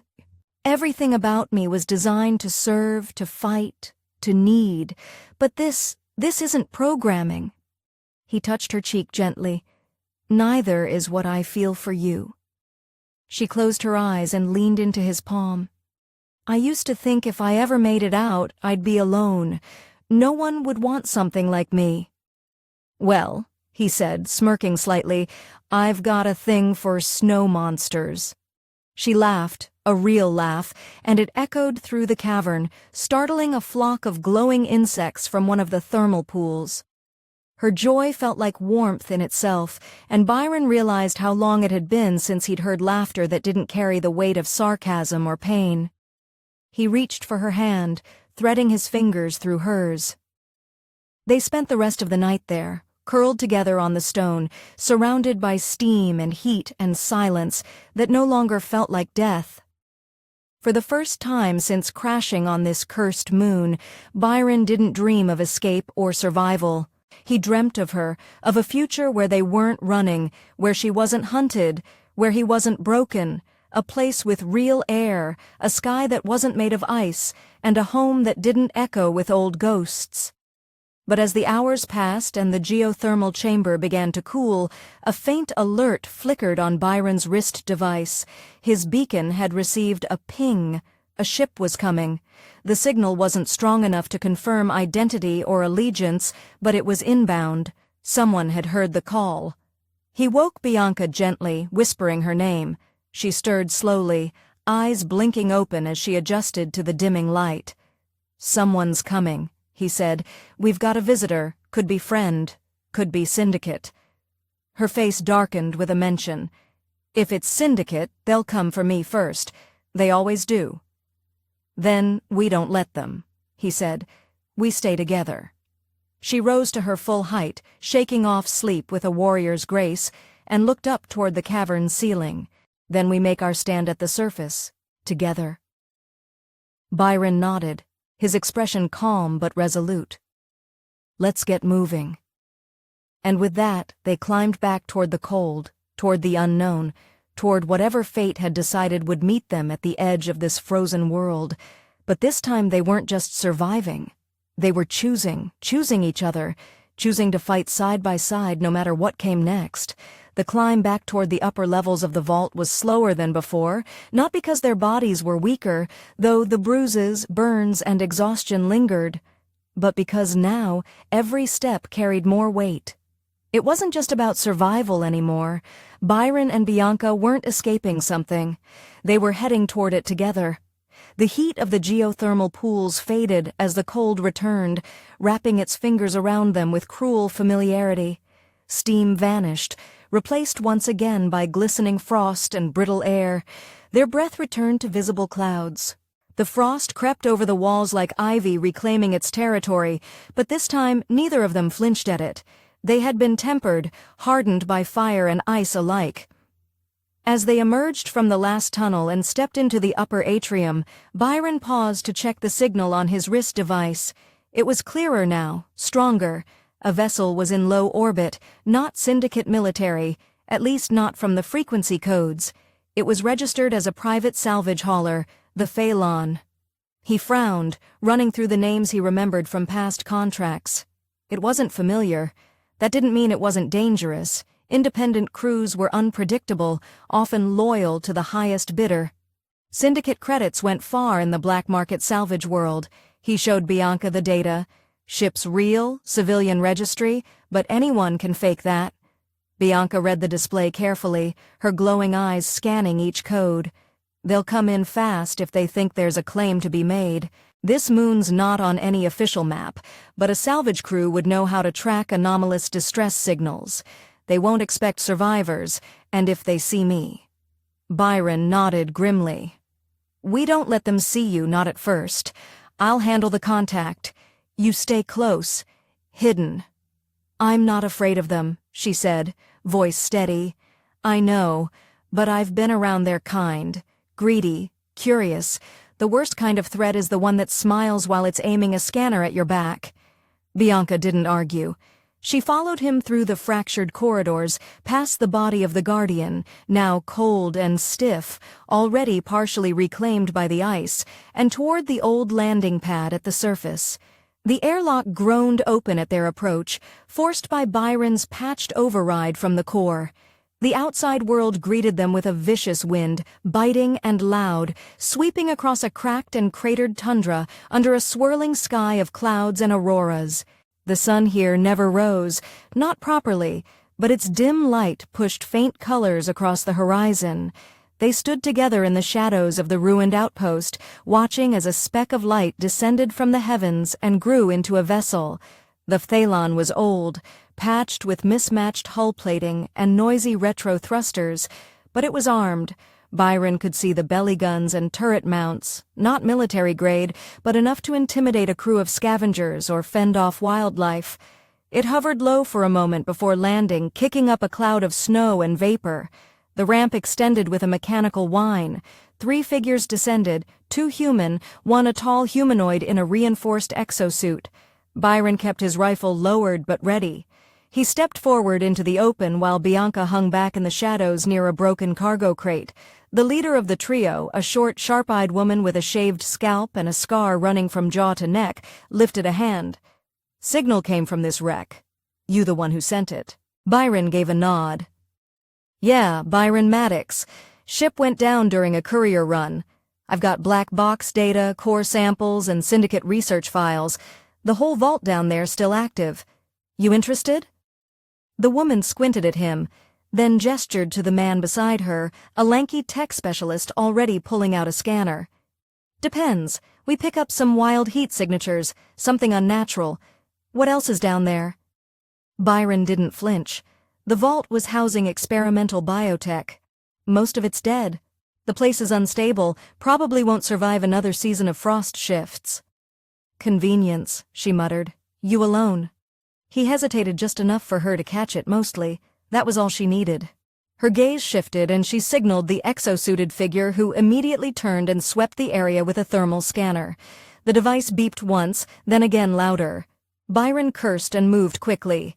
Everything about me was designed to serve, to fight, to need, but this isn't programming. He touched her cheek gently. Neither is what I feel for you. She closed her eyes and leaned into his palm. I used to think if I ever made it out, I'd be alone. No one would want something like me. Well, he said, smirking slightly, I've got a thing for snow monsters. She laughed, a real laugh, and it echoed through the cavern, startling a flock of glowing insects from one of the thermal pools. Her joy felt like warmth in itself, and Byron realized how long it had been since he'd heard laughter that didn't carry the weight of sarcasm or pain. He reached for her hand, threading his fingers through hers. They spent the rest of the night there, curled together on the stone, surrounded by steam and heat and silence that no longer felt like death. For the first time since crashing on this cursed moon, Byron didn't dream of escape or survival. He dreamt of her, of a future where they weren't running, where she wasn't hunted, where he wasn't broken, a place with real air, a sky that wasn't made of ice, and a home that didn't echo with old ghosts. But as the hours passed and the geothermal chamber began to cool, a faint alert flickered on Byron's wrist device. His beacon had received a ping. A ship was coming. The signal wasn't strong enough to confirm identity or allegiance, but it was inbound. Someone had heard the call. He woke Bianca gently, whispering her name. She stirred slowly, eyes blinking open as she adjusted to the dimming light. Someone's coming, he said. We've got a visitor. Could be friend. Could be syndicate. Her face darkened with a mention. If it's syndicate, they'll come for me first. They always do. Then we don't let them, he said. We stay together. She rose to her full height, shaking off sleep with a warrior's grace, and looked up toward the cavern's ceiling. Then we make our stand at the surface, together. Byron nodded, his expression calm but resolute. Let's get moving. And with that, they climbed back toward the cold, toward the unknown, toward whatever fate had decided would meet them at the edge of this frozen world. But this time they weren't just surviving. They were choosing each other, choosing to fight side by side no matter what came next. The climb back toward the upper levels of the vault was slower than before, not because their bodies were weaker, though the bruises, burns, and exhaustion lingered, but because now every step carried more weight. It wasn't just about survival anymore. Byron and Bianca weren't escaping something. They were heading toward it together. The heat of the geothermal pools faded as the cold returned, wrapping its fingers around them with cruel familiarity. Steam vanished, replaced once again by glistening frost and brittle air. Their breath returned to visible clouds. The frost crept over the walls like ivy reclaiming its territory, but this time neither of them flinched at it. They had been tempered, hardened by fire and ice alike. As they emerged from the last tunnel and stepped into the upper atrium, Byron paused to check the signal on his wrist device. It was clearer now, stronger. A vessel was in low orbit, not syndicate military, at least not from the frequency codes. It was registered as a private salvage hauler, the Phelan. He frowned, running through the names he remembered from past contracts. It wasn't familiar. That didn't mean it wasn't dangerous. Independent crews were unpredictable, often loyal to the highest bidder. Syndicate credits went far in the black market salvage world. He showed Bianca the data. Ship's real, civilian registry, but anyone can fake that. Bianca read the display carefully, her glowing eyes scanning each code. They'll come in fast if they think there's a claim to be made. This moon's not on any official map, but a salvage crew would know how to track anomalous distress signals. They won't expect survivors, and if they see me. Byron nodded grimly. We don't let them see you, not at first. I'll handle the contact. You stay close, hidden. I'm not afraid of them, she said, voice steady. I know, but I've been around their kind. Greedy, curious. The worst kind of threat is the one that smiles while it's aiming a scanner at your back. Bianca didn't argue. She followed him through the fractured corridors, past the body of the Guardian, now cold and stiff, already partially reclaimed by the ice, and toward the old landing pad at the surface. The airlock groaned open at their approach, forced by Byron's patched override from the core. The outside world greeted them with a vicious wind, biting and loud, sweeping across a cracked and cratered tundra under a swirling sky of clouds and auroras. The sun here never rose, not properly, but its dim light pushed faint colors across the horizon. They stood together in the shadows of the ruined outpost, watching as a speck of light descended from the heavens and grew into a vessel. The Phthalon was old, patched with mismatched hull plating and noisy retro thrusters, but it was armed. Byron could see the belly guns and turret mounts, not military grade, but enough to intimidate a crew of scavengers or fend off wildlife. It hovered low for a moment before landing, kicking up a cloud of snow and vapor. The ramp extended with a mechanical whine. 3 figures descended, 2 human, 1 a tall humanoid in a reinforced exosuit. Byron kept his rifle lowered but ready. He stepped forward into the open while Bianca hung back in the shadows near a broken cargo crate. The leader of the trio, a short, sharp-eyed woman with a shaved scalp and a scar running from jaw to neck, lifted a hand. "Signal came from this wreck. You the one who sent it?" Byron gave a nod. "Yeah, Byron Maddox. Ship went down during a courier run. I've got black box data, core samples, and syndicate research files. The whole vault down there still active. You interested?" The woman squinted at him, then gestured to the man beside her, a lanky tech specialist already pulling out a scanner. "Depends. We pick up some wild heat signatures, something unnatural. What else is down there?" Byron didn't flinch. The vault was housing experimental biotech. Most of it's dead. The place is unstable, probably won't survive another season of frost shifts. "Convenience," she muttered. "You alone." He hesitated just enough for her to catch it mostly. That was all she needed. Her gaze shifted and she signaled the exosuited figure, who immediately turned and swept the area with a thermal scanner. The device beeped once, then again louder. Byron cursed and moved quickly.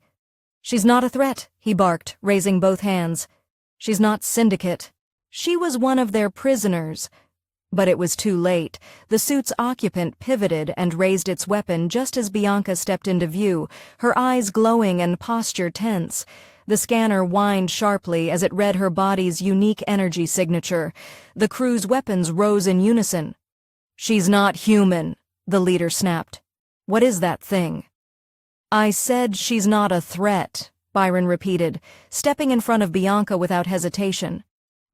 "She's not a threat," he barked, raising both hands. "She's not syndicate. She was one of their prisoners." But it was too late. The suit's occupant pivoted and raised its weapon just as Bianca stepped into view, her eyes glowing and posture tense. The scanner whined sharply as it read her body's unique energy signature. The crew's weapons rose in unison. "She's not human," the leader snapped. "What is that thing?" "I said she's not a threat," Byron repeated, stepping in front of Bianca without hesitation.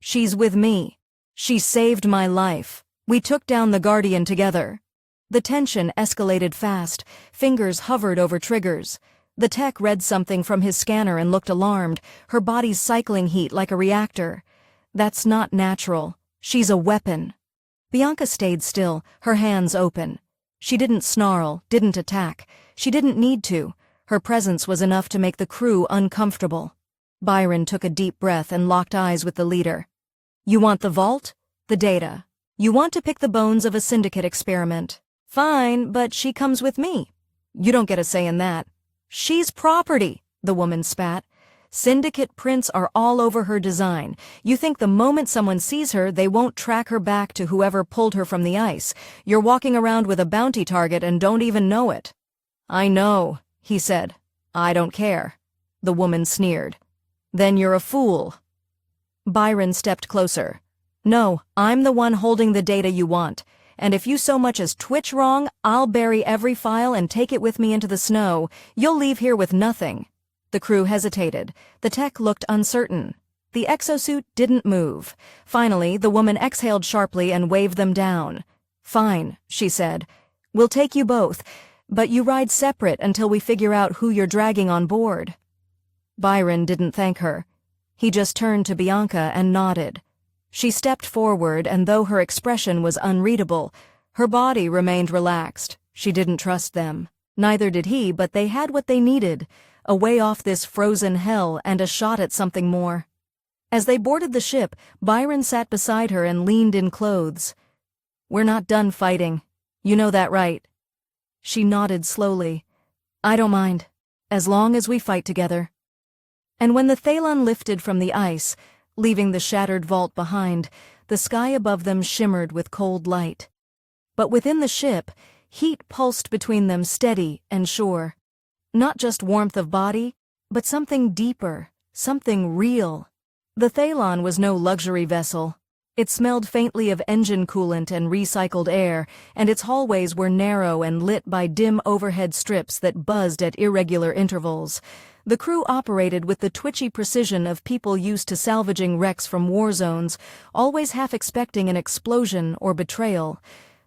"She's with me. She saved my life. We took down the Guardian together." The tension escalated fast. Fingers hovered over triggers. The tech read something from his scanner and looked alarmed, her body's cycling heat like a reactor. "That's not natural. She's a weapon." Bianca stayed still, her hands open. She didn't snarl, didn't attack. She didn't need to. Her presence was enough to make the crew uncomfortable. Byron took a deep breath and locked eyes with the leader. "You want the vault? The data. You want to pick the bones of a syndicate experiment. Fine, but she comes with me. You don't get a say in that." "She's property," the woman spat. "Syndicate prints are all over her design. You think the moment someone sees her, they won't track her back to whoever pulled her from the ice. You're walking around with a bounty target and don't even know it." "I know," he said. "I don't care." The woman sneered. "Then you're a fool." Byron stepped closer. "No, I'm the one holding the data you want. And if you so much as twitch wrong, I'll bury every file and take it with me into the snow. You'll leave here with nothing." The crew hesitated. The tech looked uncertain. The exosuit didn't move. Finally, the woman exhaled sharply and waved them down. "Fine," she said. "We'll take you both, but you ride separate until we figure out who you're dragging on board." Byron didn't thank her. He just turned to Bianca and nodded. She stepped forward, and though her expression was unreadable, her body remained relaxed. She didn't trust them. Neither did he, but they had what they needed, a way off this frozen hell and a shot at something more. As they boarded the ship, Byron sat beside her and leaned in clothes. "We're not done fighting. You know that, right?" She nodded slowly. "I don't mind." As long as we fight together. And when the Thalon lifted from the ice, leaving the shattered vault behind, the sky above them shimmered with cold light. But within the ship, heat pulsed between them, steady and sure. Not just warmth of body, but something deeper, something real. The Thalon was no luxury vessel. It smelled faintly of engine coolant and recycled air, and its hallways were narrow and lit by dim overhead strips that buzzed at irregular intervals. The crew operated with the twitchy precision of people used to salvaging wrecks from war zones, always half expecting an explosion or betrayal.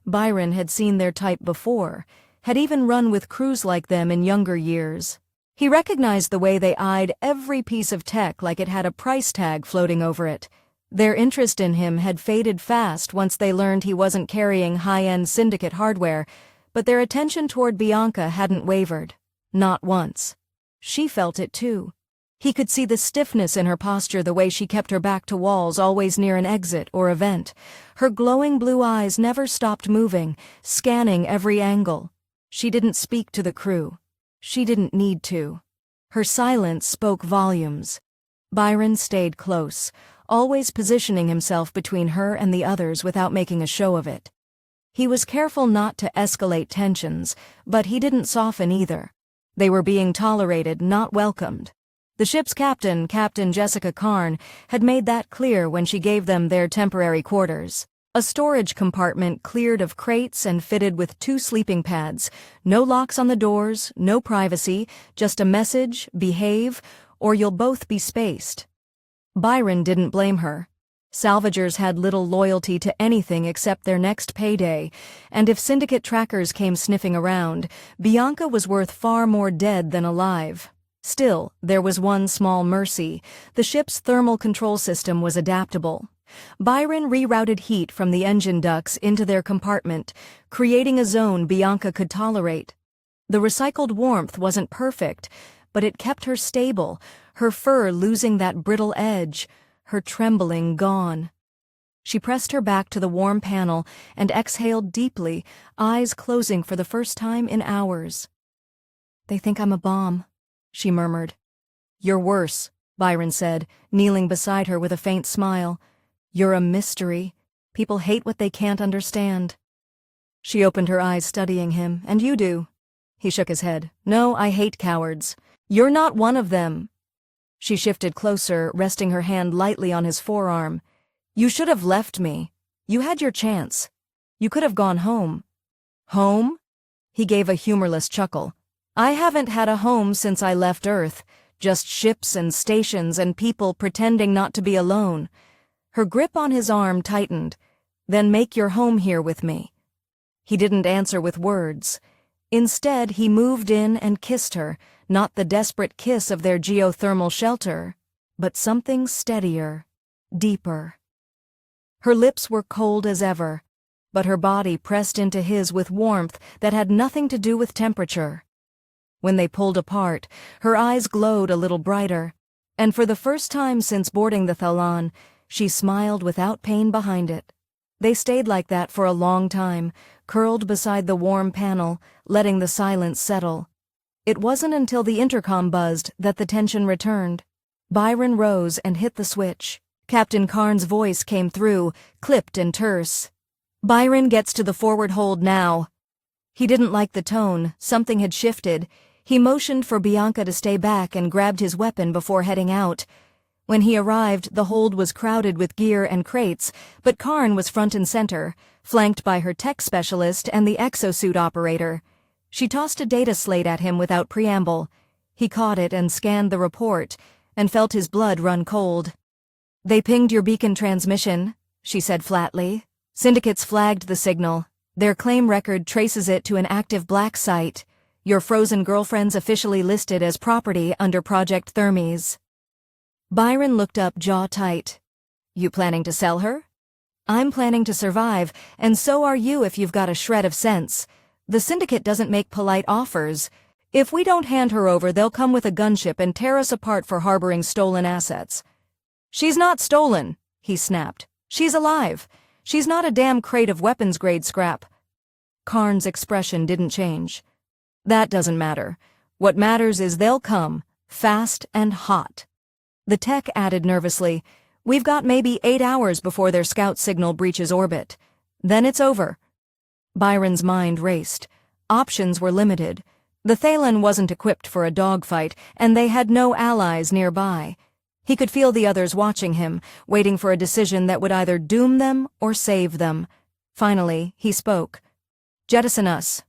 Byron had seen their type before, had even run with crews like them in younger years. He recognized the way they eyed every piece of tech like it had a price tag floating over it. Their interest in him had faded fast once they learned he wasn't carrying high-end syndicate hardware, but their attention toward Bianca hadn't wavered. Not once. She felt it too. He could see the stiffness in her posture, the way she kept her back to walls, always near an exit or a vent. Her glowing blue eyes never stopped moving, scanning every angle. She didn't speak to the crew. She didn't need to. Her silence spoke volumes. Byron stayed close, always positioning himself between her and the others without making a show of it. He was careful not to escalate tensions, but he didn't soften either. They were being tolerated, not welcomed. The ship's captain, Captain Jessica Karn, had made that clear when she gave them their temporary quarters. A storage compartment cleared of crates and fitted with 2 sleeping pads. No locks on the doors, no privacy, just a message, behave, or you'll both be spaced. Byron didn't blame her. Salvagers had little loyalty to anything except their next payday, and if syndicate trackers came sniffing around, Bianca was worth far more dead than alive. Still, there was one small mercy. The ship's thermal control system was adaptable. Byron rerouted heat from the engine ducts into their compartment, creating a zone Bianca could tolerate. The recycled warmth wasn't perfect, but it kept her stable, her fur losing that brittle edge, her trembling gone. She pressed her back to the warm panel and exhaled deeply, eyes closing for the first time in hours. "They think I'm a bomb," she murmured. "You're worse," Byron said, kneeling beside her with a faint smile. "You're a mystery. People hate what they can't understand." She opened her eyes, studying him. "And you do?" He shook his head. "No, I hate cowards. You're not one of them." She shifted closer, resting her hand lightly on his forearm. "You should have left me. You had your chance. You could have gone home." "Home?" He gave a humorless chuckle. "I haven't had a home since I left Earth. Just ships and stations and people pretending not to be alone." Her grip on his arm tightened. "Then make your home here with me." He didn't answer with words. Instead, he moved in and kissed her, not the desperate kiss of their geothermal shelter, but something steadier, deeper. Her lips were cold as ever, but her body pressed into his with warmth that had nothing to do with temperature. When they pulled apart, her eyes glowed a little brighter, and for the first time since boarding the Thalon, she smiled without pain behind it. They stayed like that for a long time, curled beside the warm panel, letting the silence settle. It wasn't until the intercom buzzed that the tension returned. Byron rose and hit the switch. Captain Karn's voice came through, clipped and terse. "Byron gets to the forward hold now." He didn't like the tone. Something had shifted. He motioned for Bianca to stay back and grabbed his weapon before heading out. When he arrived, the hold was crowded with gear and crates, but Karn was front and center, flanked by her tech specialist and the exosuit operator. She tossed a data slate at him without preamble. He caught it and scanned the report, and felt his blood run cold. "They pinged your beacon transmission," she said flatly. "Syndicates flagged the signal. Their claim record traces it to an active black site. Your frozen girlfriend's officially listed as property under Project Thermes." Byron looked up, jaw tight. "You planning to sell her?" "I'm planning to survive, and so are you if you've got a shred of sense. The syndicate doesn't make polite offers. If we don't hand her over, they'll come with a gunship and tear us apart for harboring stolen assets." "She's not stolen," he snapped. "She's alive. She's not a damn crate of weapons-grade scrap." Karn's expression didn't change. "That doesn't matter. What matters is they'll come, fast and hot. The tech added nervously, "We've got maybe 8 hours before their scout signal breaches orbit. Then it's over." Byron's mind raced. Options were limited. The Thalen wasn't equipped for a dogfight, and they had no allies nearby. He could feel the others watching him, waiting for a decision that would either doom them or save them. Finally, he spoke. "Jettison us."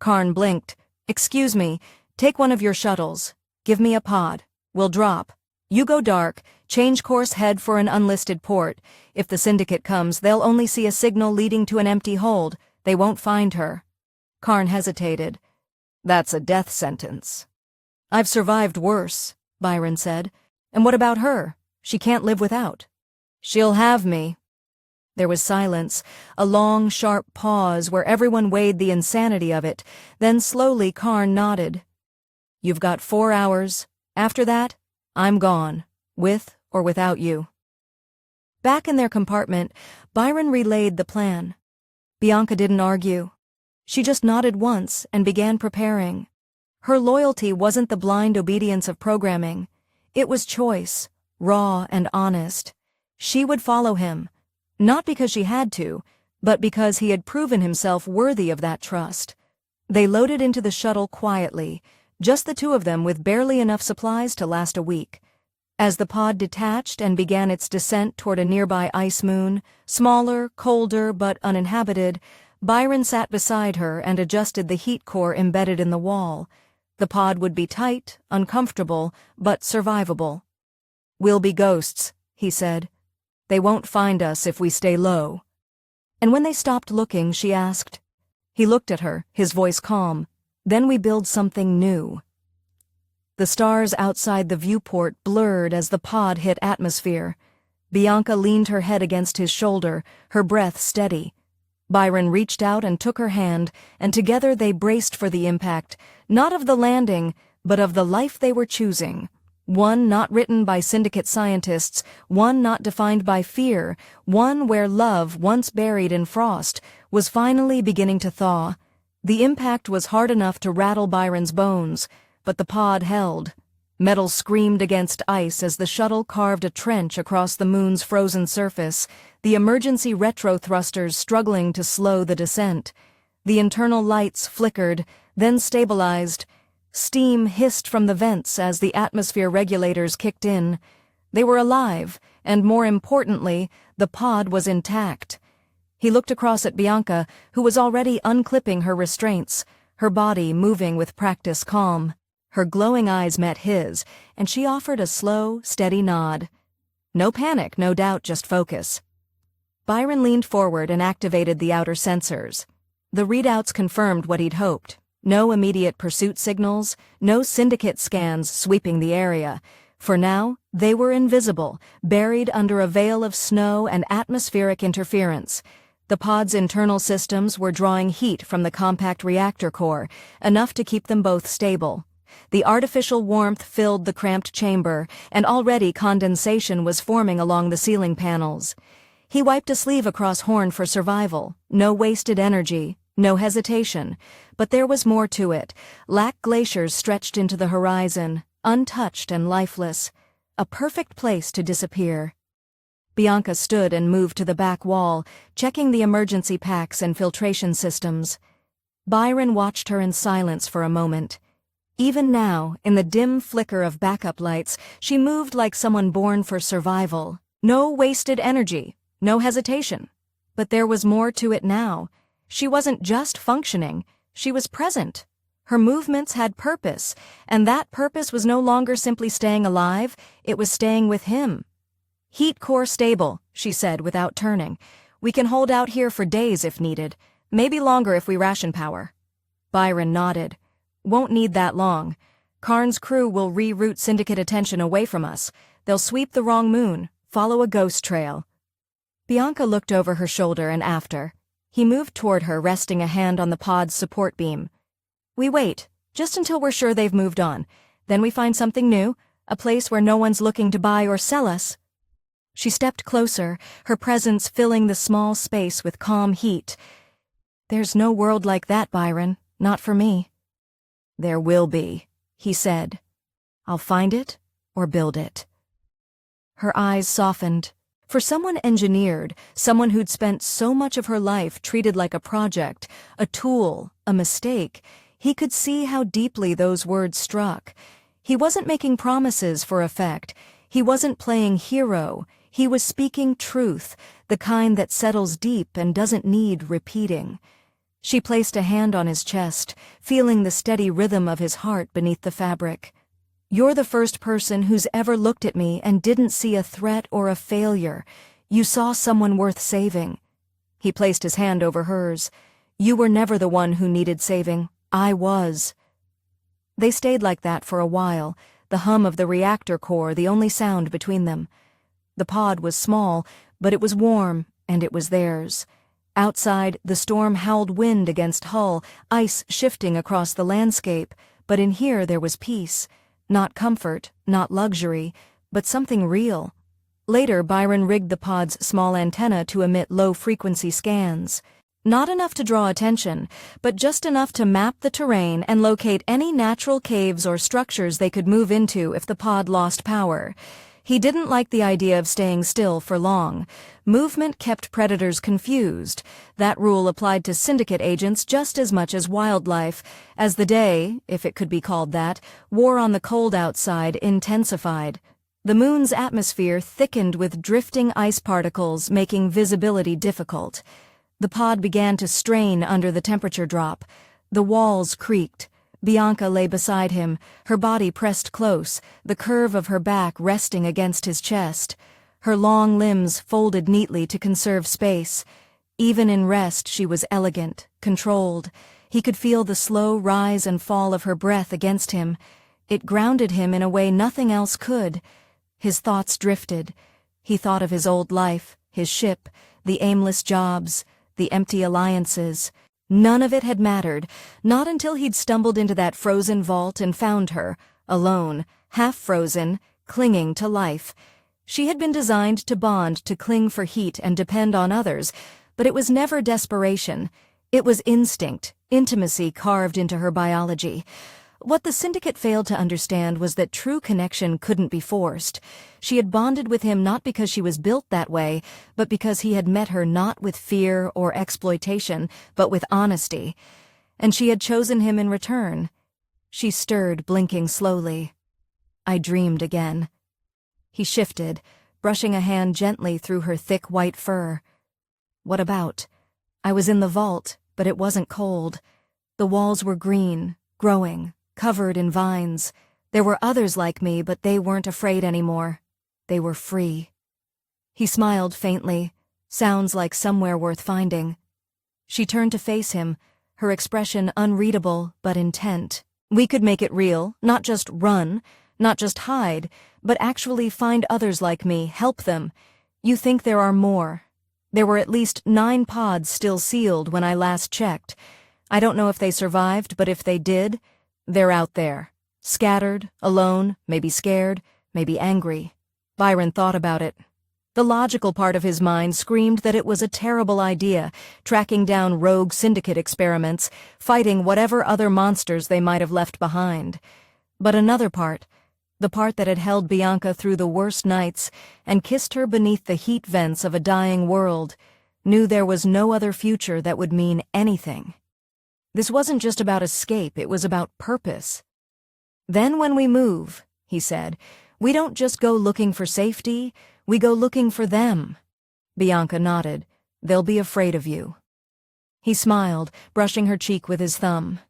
Karn blinked. "Excuse me, take one of your shuttles. Give me a pod. We'll drop. You go dark, change course, head for an unlisted port. If the Syndicate comes, they'll only see a signal leading to an empty hold. They won't find her." Karn hesitated. "That's a death sentence." "I've survived worse," Byron said. "And what about her? She can't live without." "She'll have me." There was silence, a long, sharp pause where everyone weighed the insanity of it. Then slowly Karn nodded. "You've got 4 hours. After that, I'm gone, with or without you." Back in their compartment, Byron relayed the plan. Bianca didn't argue. She just nodded once and began preparing. Her loyalty wasn't the blind obedience of programming. It was choice, raw and honest. She would follow him, not because she had to, but because he had proven himself worthy of that trust. They loaded into the shuttle quietly, just the two of them with barely enough supplies to last a week. As the pod detached and began its descent toward a nearby ice moon, smaller, colder, but uninhabited, Byron sat beside her and adjusted the heat core embedded in the wall. The pod would be tight, uncomfortable, but survivable. "We'll be ghosts," he said. "They won't find us if we stay low." And when they stopped looking, she asked. He looked at her, his voice calm. "Then we build something new." The stars outside the viewport blurred as the pod hit atmosphere. Bianca leaned her head against his shoulder, her breath steady. Byron reached out and took her hand, and together they braced for the impact, not of the landing, but of the life they were choosing. One not written by Syndicate scientists, one not defined by fear, one where love, once buried in frost, was finally beginning to thaw. The impact was hard enough to rattle Byron's bones, but the pod held. Metal screamed against ice as the shuttle carved a trench across the moon's frozen surface, the emergency retro thrusters struggling to slow the descent. The internal lights flickered, then stabilized. Steam hissed from the vents as the atmosphere regulators kicked in. They were alive, and more importantly, the pod was intact. He looked across at Bianca, who was already unclipping her restraints, her body moving with practiced calm. Her glowing eyes met his, and she offered a slow, steady nod. No panic, no doubt, just focus. Byron leaned forward and activated the outer sensors. The readouts confirmed what he'd hoped. No immediate pursuit signals, no Syndicate scans sweeping the area. For now, they were invisible, buried under a veil of snow and atmospheric interference. The pod's internal systems were drawing heat from the compact reactor core, enough to keep them both stable. The artificial warmth filled the cramped chamber, and already condensation was forming along the ceiling panels. He wiped a sleeve across Horn for survival. No wasted energy, no hesitation. But there was more to it. Lac glaciers stretched into the horizon, untouched and lifeless. A perfect place to disappear. Bianca stood and moved to the back wall, checking the emergency packs and filtration systems. Byron watched her in silence for a moment. Even now, in the dim flicker of backup lights, she moved like someone born for survival. No wasted energy, no hesitation. But there was more to it now. She wasn't just functioning, she was present. Her movements had purpose, and that purpose was no longer simply staying alive, it was staying with him. "Heat core stable," she said without turning. "We can hold out here for days if needed, maybe longer if we ration power." Byron nodded. "Won't need that long. Karn's crew will reroute Syndicate attention away from us. They'll sweep the wrong moon, follow a ghost trail." Bianca looked over her shoulder and after. He moved toward her, resting a hand on the pod's support beam. "We wait, just until we're sure they've moved on. Then we find something new, a place where no one's looking to buy or sell us." She stepped closer, her presence filling the small space with calm heat. "There's no world like that, Byron. Not for me." "There will be," he said. "I'll find it or build it." Her eyes softened. For someone engineered, someone who'd spent so much of her life treated like a project, a tool, a mistake, he could see how deeply those words struck. He wasn't making promises for effect. He wasn't playing hero. He was speaking truth, the kind that settles deep and doesn't need repeating. She placed a hand on his chest, feeling the steady rhythm of his heart beneath the fabric. "You're the first person who's ever looked at me and didn't see a threat or a failure. You saw someone worth saving." He placed his hand over hers. "You were never the one who needed saving. I was." They stayed like that for a while, the hum of the reactor core the only sound between them. The pod was small, but it was warm, and it was theirs. Outside, the storm howled wind against hull, ice shifting across the landscape, but in here there was peace. Not comfort, not luxury, but something real. Later, Byron rigged the pod's small antenna to emit low-frequency scans. Not enough to draw attention, but just enough to map the terrain and locate any natural caves or structures they could move into if the pod lost power. He didn't like the idea of staying still for long. Movement kept predators confused. That rule applied to syndicate agents just as much as wildlife. As the day, if it could be called that, war on the cold outside intensified. The moon's atmosphere thickened with drifting ice particles, making visibility difficult. The pod began to strain under the temperature drop. The walls creaked. Bianca lay beside him, her body pressed close, the curve of her back resting against his chest. Her long limbs folded neatly to conserve space. Even in rest, she was elegant, controlled. He could feel the slow rise and fall of her breath against him. It grounded him in a way nothing else could. His thoughts drifted. He thought of his old life, his ship, the aimless jobs, the empty alliances. None of it had mattered, not until he'd stumbled into that frozen vault and found her, alone, half-frozen, clinging to life. She had been designed to bond, to cling for heat and depend on others, but it was never desperation. It was instinct, intimacy carved into her biology. What the syndicate failed to understand was that true connection couldn't be forced. She had bonded with him not because she was built that way, but because he had met her not with fear or exploitation, but with honesty. And she had chosen him in return. She stirred, blinking slowly. "I dreamed again." He shifted, brushing a hand gently through her thick white fur. "What about?" "I was in the vault, but it wasn't cold. The walls were green, growing, covered in vines. There were others like me, but they weren't afraid anymore. They were free." He smiled faintly. Sounds like somewhere worth finding. She turned to face him, her expression unreadable but intent. "We could make it real, not just run, not just hide, but actually find others like me, help them. You think there are more. There were at least 9 pods still sealed when I last checked. I don't know if they survived, but if they did, they're out there. Scattered, alone, maybe scared, maybe angry." Byron thought about it. The logical part of his mind screamed that it was a terrible idea, tracking down rogue syndicate experiments, fighting whatever other monsters they might have left behind. But another part, the part that had held Bianca through the worst nights and kissed her beneath the heat vents of a dying world, knew there was no other future that would mean anything. This wasn't just about escape, it was about purpose. "Then when we move," he said, "we don't just go looking for safety, we go looking for them." Bianca nodded. "They'll be afraid of you." He smiled, brushing her cheek with his thumb.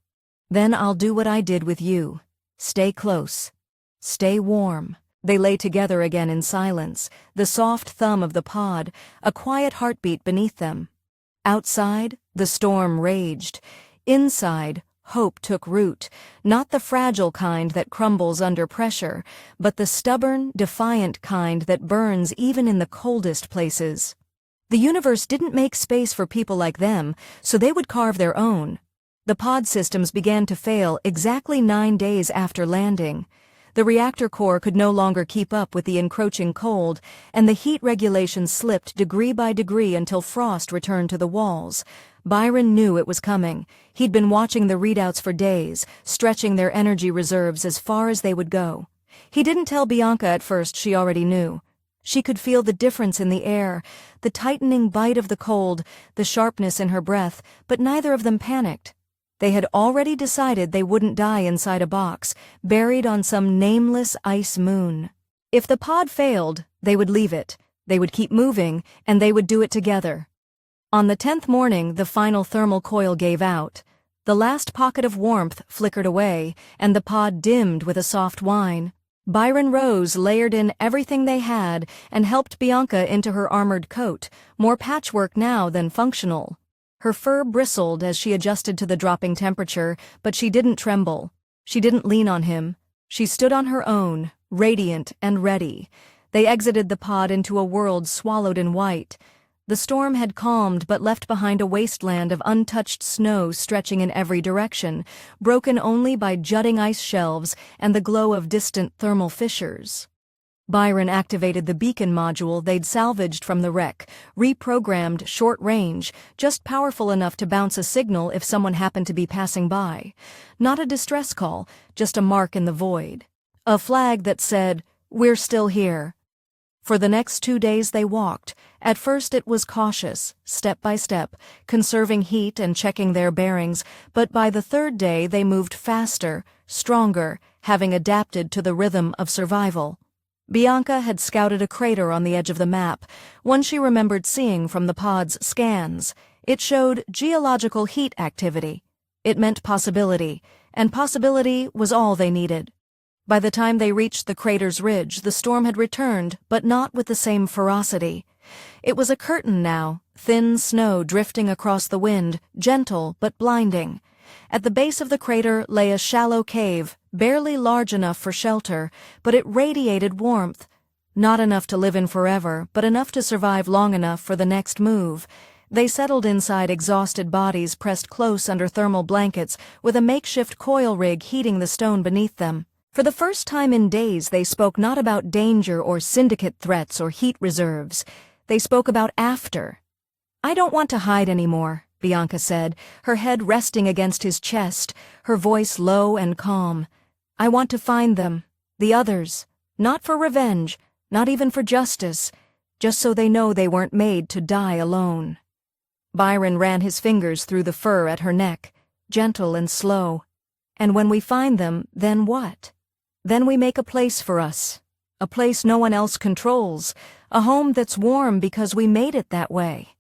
"Then I'll do what I did with you. Stay close. Stay warm." They lay together again in silence, the soft thumb of the pod, a quiet heartbeat beneath them. Outside, the storm raged. Inside, hope took root, not the fragile kind that crumbles under pressure, but the stubborn, defiant kind that burns even in the coldest places. The universe didn't make space for people like them, so they would carve their own. The pod systems began to fail exactly 9 days after landing. The reactor core could no longer keep up with the encroaching cold, and the heat regulation slipped degree by degree until frost returned to the walls. Byron knew it was coming. He'd been watching the readouts for days, stretching their energy reserves as far as they would go. He didn't tell Bianca at first, she already knew. She could feel the difference in the air, the tightening bite of the cold, the sharpness in her breath, but neither of them panicked. They had already decided they wouldn't die inside a box, buried on some nameless ice moon. If the pod failed, they would leave it. They would keep moving, and they would do it together. On the 10th morning, the final thermal coil gave out. The last pocket of warmth flickered away, and the pod dimmed with a soft whine. Byron rose, layered in everything they had, and helped Bianca into her armored coat, more patchwork now than functional. Her fur bristled as she adjusted to the dropping temperature, but she didn't tremble. She didn't lean on him. She stood on her own, radiant and ready. They exited the pod into a world swallowed in white. The storm had calmed but left behind a wasteland of untouched snow stretching in every direction, broken only by jutting ice shelves and the glow of distant thermal fissures. Byron activated the beacon module they'd salvaged from the wreck, reprogrammed short range, just powerful enough to bounce a signal if someone happened to be passing by. Not a distress call, just a mark in the void. A flag that said, "We're still here." For the next 2 days they walked. At first it was cautious, step by step, conserving heat and checking their bearings, but by the 3rd day they moved faster, stronger, having adapted to the rhythm of survival. Bianca had scouted a crater on the edge of the map, one she remembered seeing from the pod's scans. It showed geological heat activity. It meant possibility, and possibility was all they needed. By the time they reached the crater's ridge, the storm had returned, but not with the same ferocity. It was a curtain now, thin snow drifting across the wind, gentle but blinding. At the base of the crater lay a shallow cave, barely large enough for shelter, but it radiated warmth. Not enough to live in forever, but enough to survive long enough for the next move. They settled inside exhausted bodies pressed close under thermal blankets, with a makeshift coil rig heating the stone beneath them. For the first time in days they spoke not about danger or syndicate threats or heat reserves. They spoke about after. "I don't want to hide anymore," Bianca said, her head resting against his chest, her voice low and calm. "I want to find them, the others, not for revenge, not even for justice, just so they know they weren't made to die alone." Byron ran his fingers through the fur at her neck, gentle and slow. "And when we find them, then what? Then we make a place for us, a place no one else controls, a home that's warm because we made it that way."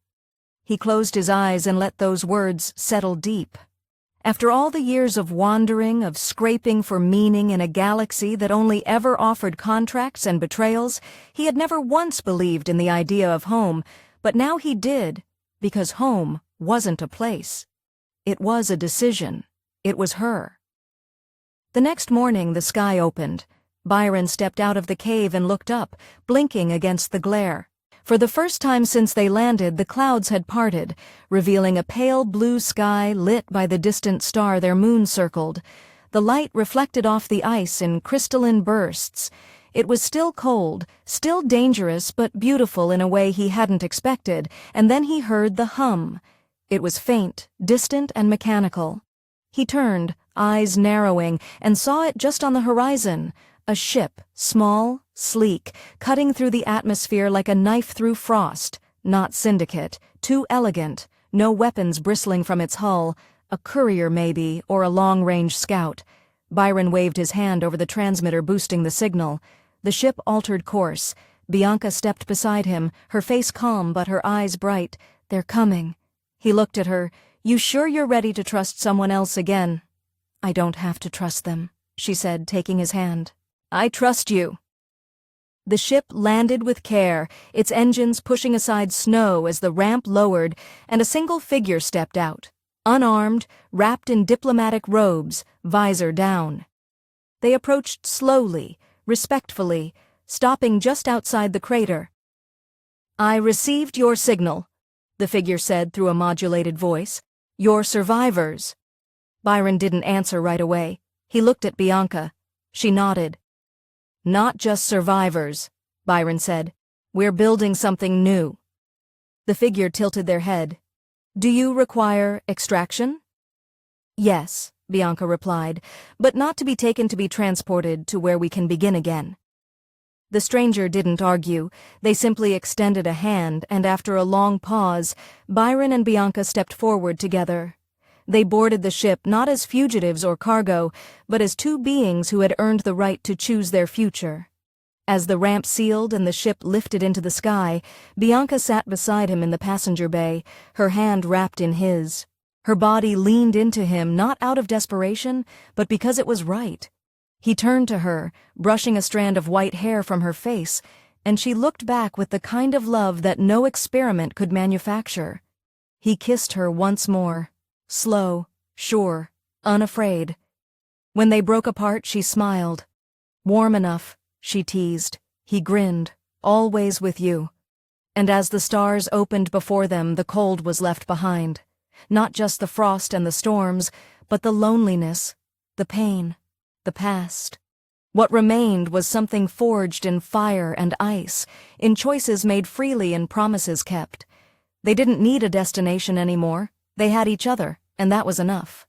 He closed his eyes and let those words settle deep. After all the years of wandering, of scraping for meaning in a galaxy that only ever offered contracts and betrayals, he had never once believed in the idea of home, but now he did, because home wasn't a place. It was a decision. It was her. The next morning the sky opened. Byron stepped out of the cave and looked up, blinking against the glare. For the first time since they landed, the clouds had parted, revealing a pale blue sky lit by the distant star their moon circled. The light reflected off the ice in crystalline bursts. It was still cold, still dangerous, but beautiful in a way he hadn't expected, and then he heard the hum. It was faint, distant, and mechanical. He turned, eyes narrowing, and saw it just on the horizon. A ship, small, sleek, cutting through the atmosphere like a knife through frost. Not syndicate, too elegant, no weapons bristling from its hull. A courier maybe, or a long-range scout. Byron waved his hand over the transmitter, boosting the signal. The ship altered course. Bianca stepped beside him, her face calm but her eyes bright. "They're coming." He looked at her. "You sure you're ready to trust someone else again?" "I don't have to trust them," she said, taking his hand. "I trust you." The ship landed with care, its engines pushing aside snow as the ramp lowered, and a single figure stepped out, unarmed, wrapped in diplomatic robes, visor down. They approached slowly, respectfully, stopping just outside the crater. "I received your signal," the figure said through a modulated voice. "You're survivors." Byron didn't answer right away. He looked at Bianca. She nodded. "Not just survivors," Byron said. "We're building something new." The figure tilted their head. Do you require extraction? Yes, Bianca replied, but not to be taken to be transported to where we can begin again. The stranger didn't argue. They simply extended a hand, and after a long pause, Byron and Bianca stepped forward together. They boarded the ship not as fugitives or cargo, but as two beings who had earned the right to choose their future. As the ramp sealed and the ship lifted into the sky, Bianca sat beside him in the passenger bay, her hand wrapped in his. Her body leaned into him not out of desperation, but because it was right. He turned to her, brushing a strand of white hair from her face, and she looked back with the kind of love that no experiment could manufacture. He kissed her once more, slow, sure, unafraid. When they broke apart, she smiled. Warm enough, she teased. He grinned, always with you. And as the stars opened before them, the cold was left behind. Not just the frost and the storms, but the loneliness, the pain, the past. What remained was something forged in fire and ice, in choices made freely and promises kept. They didn't need a destination anymore. They had each other, and that was enough.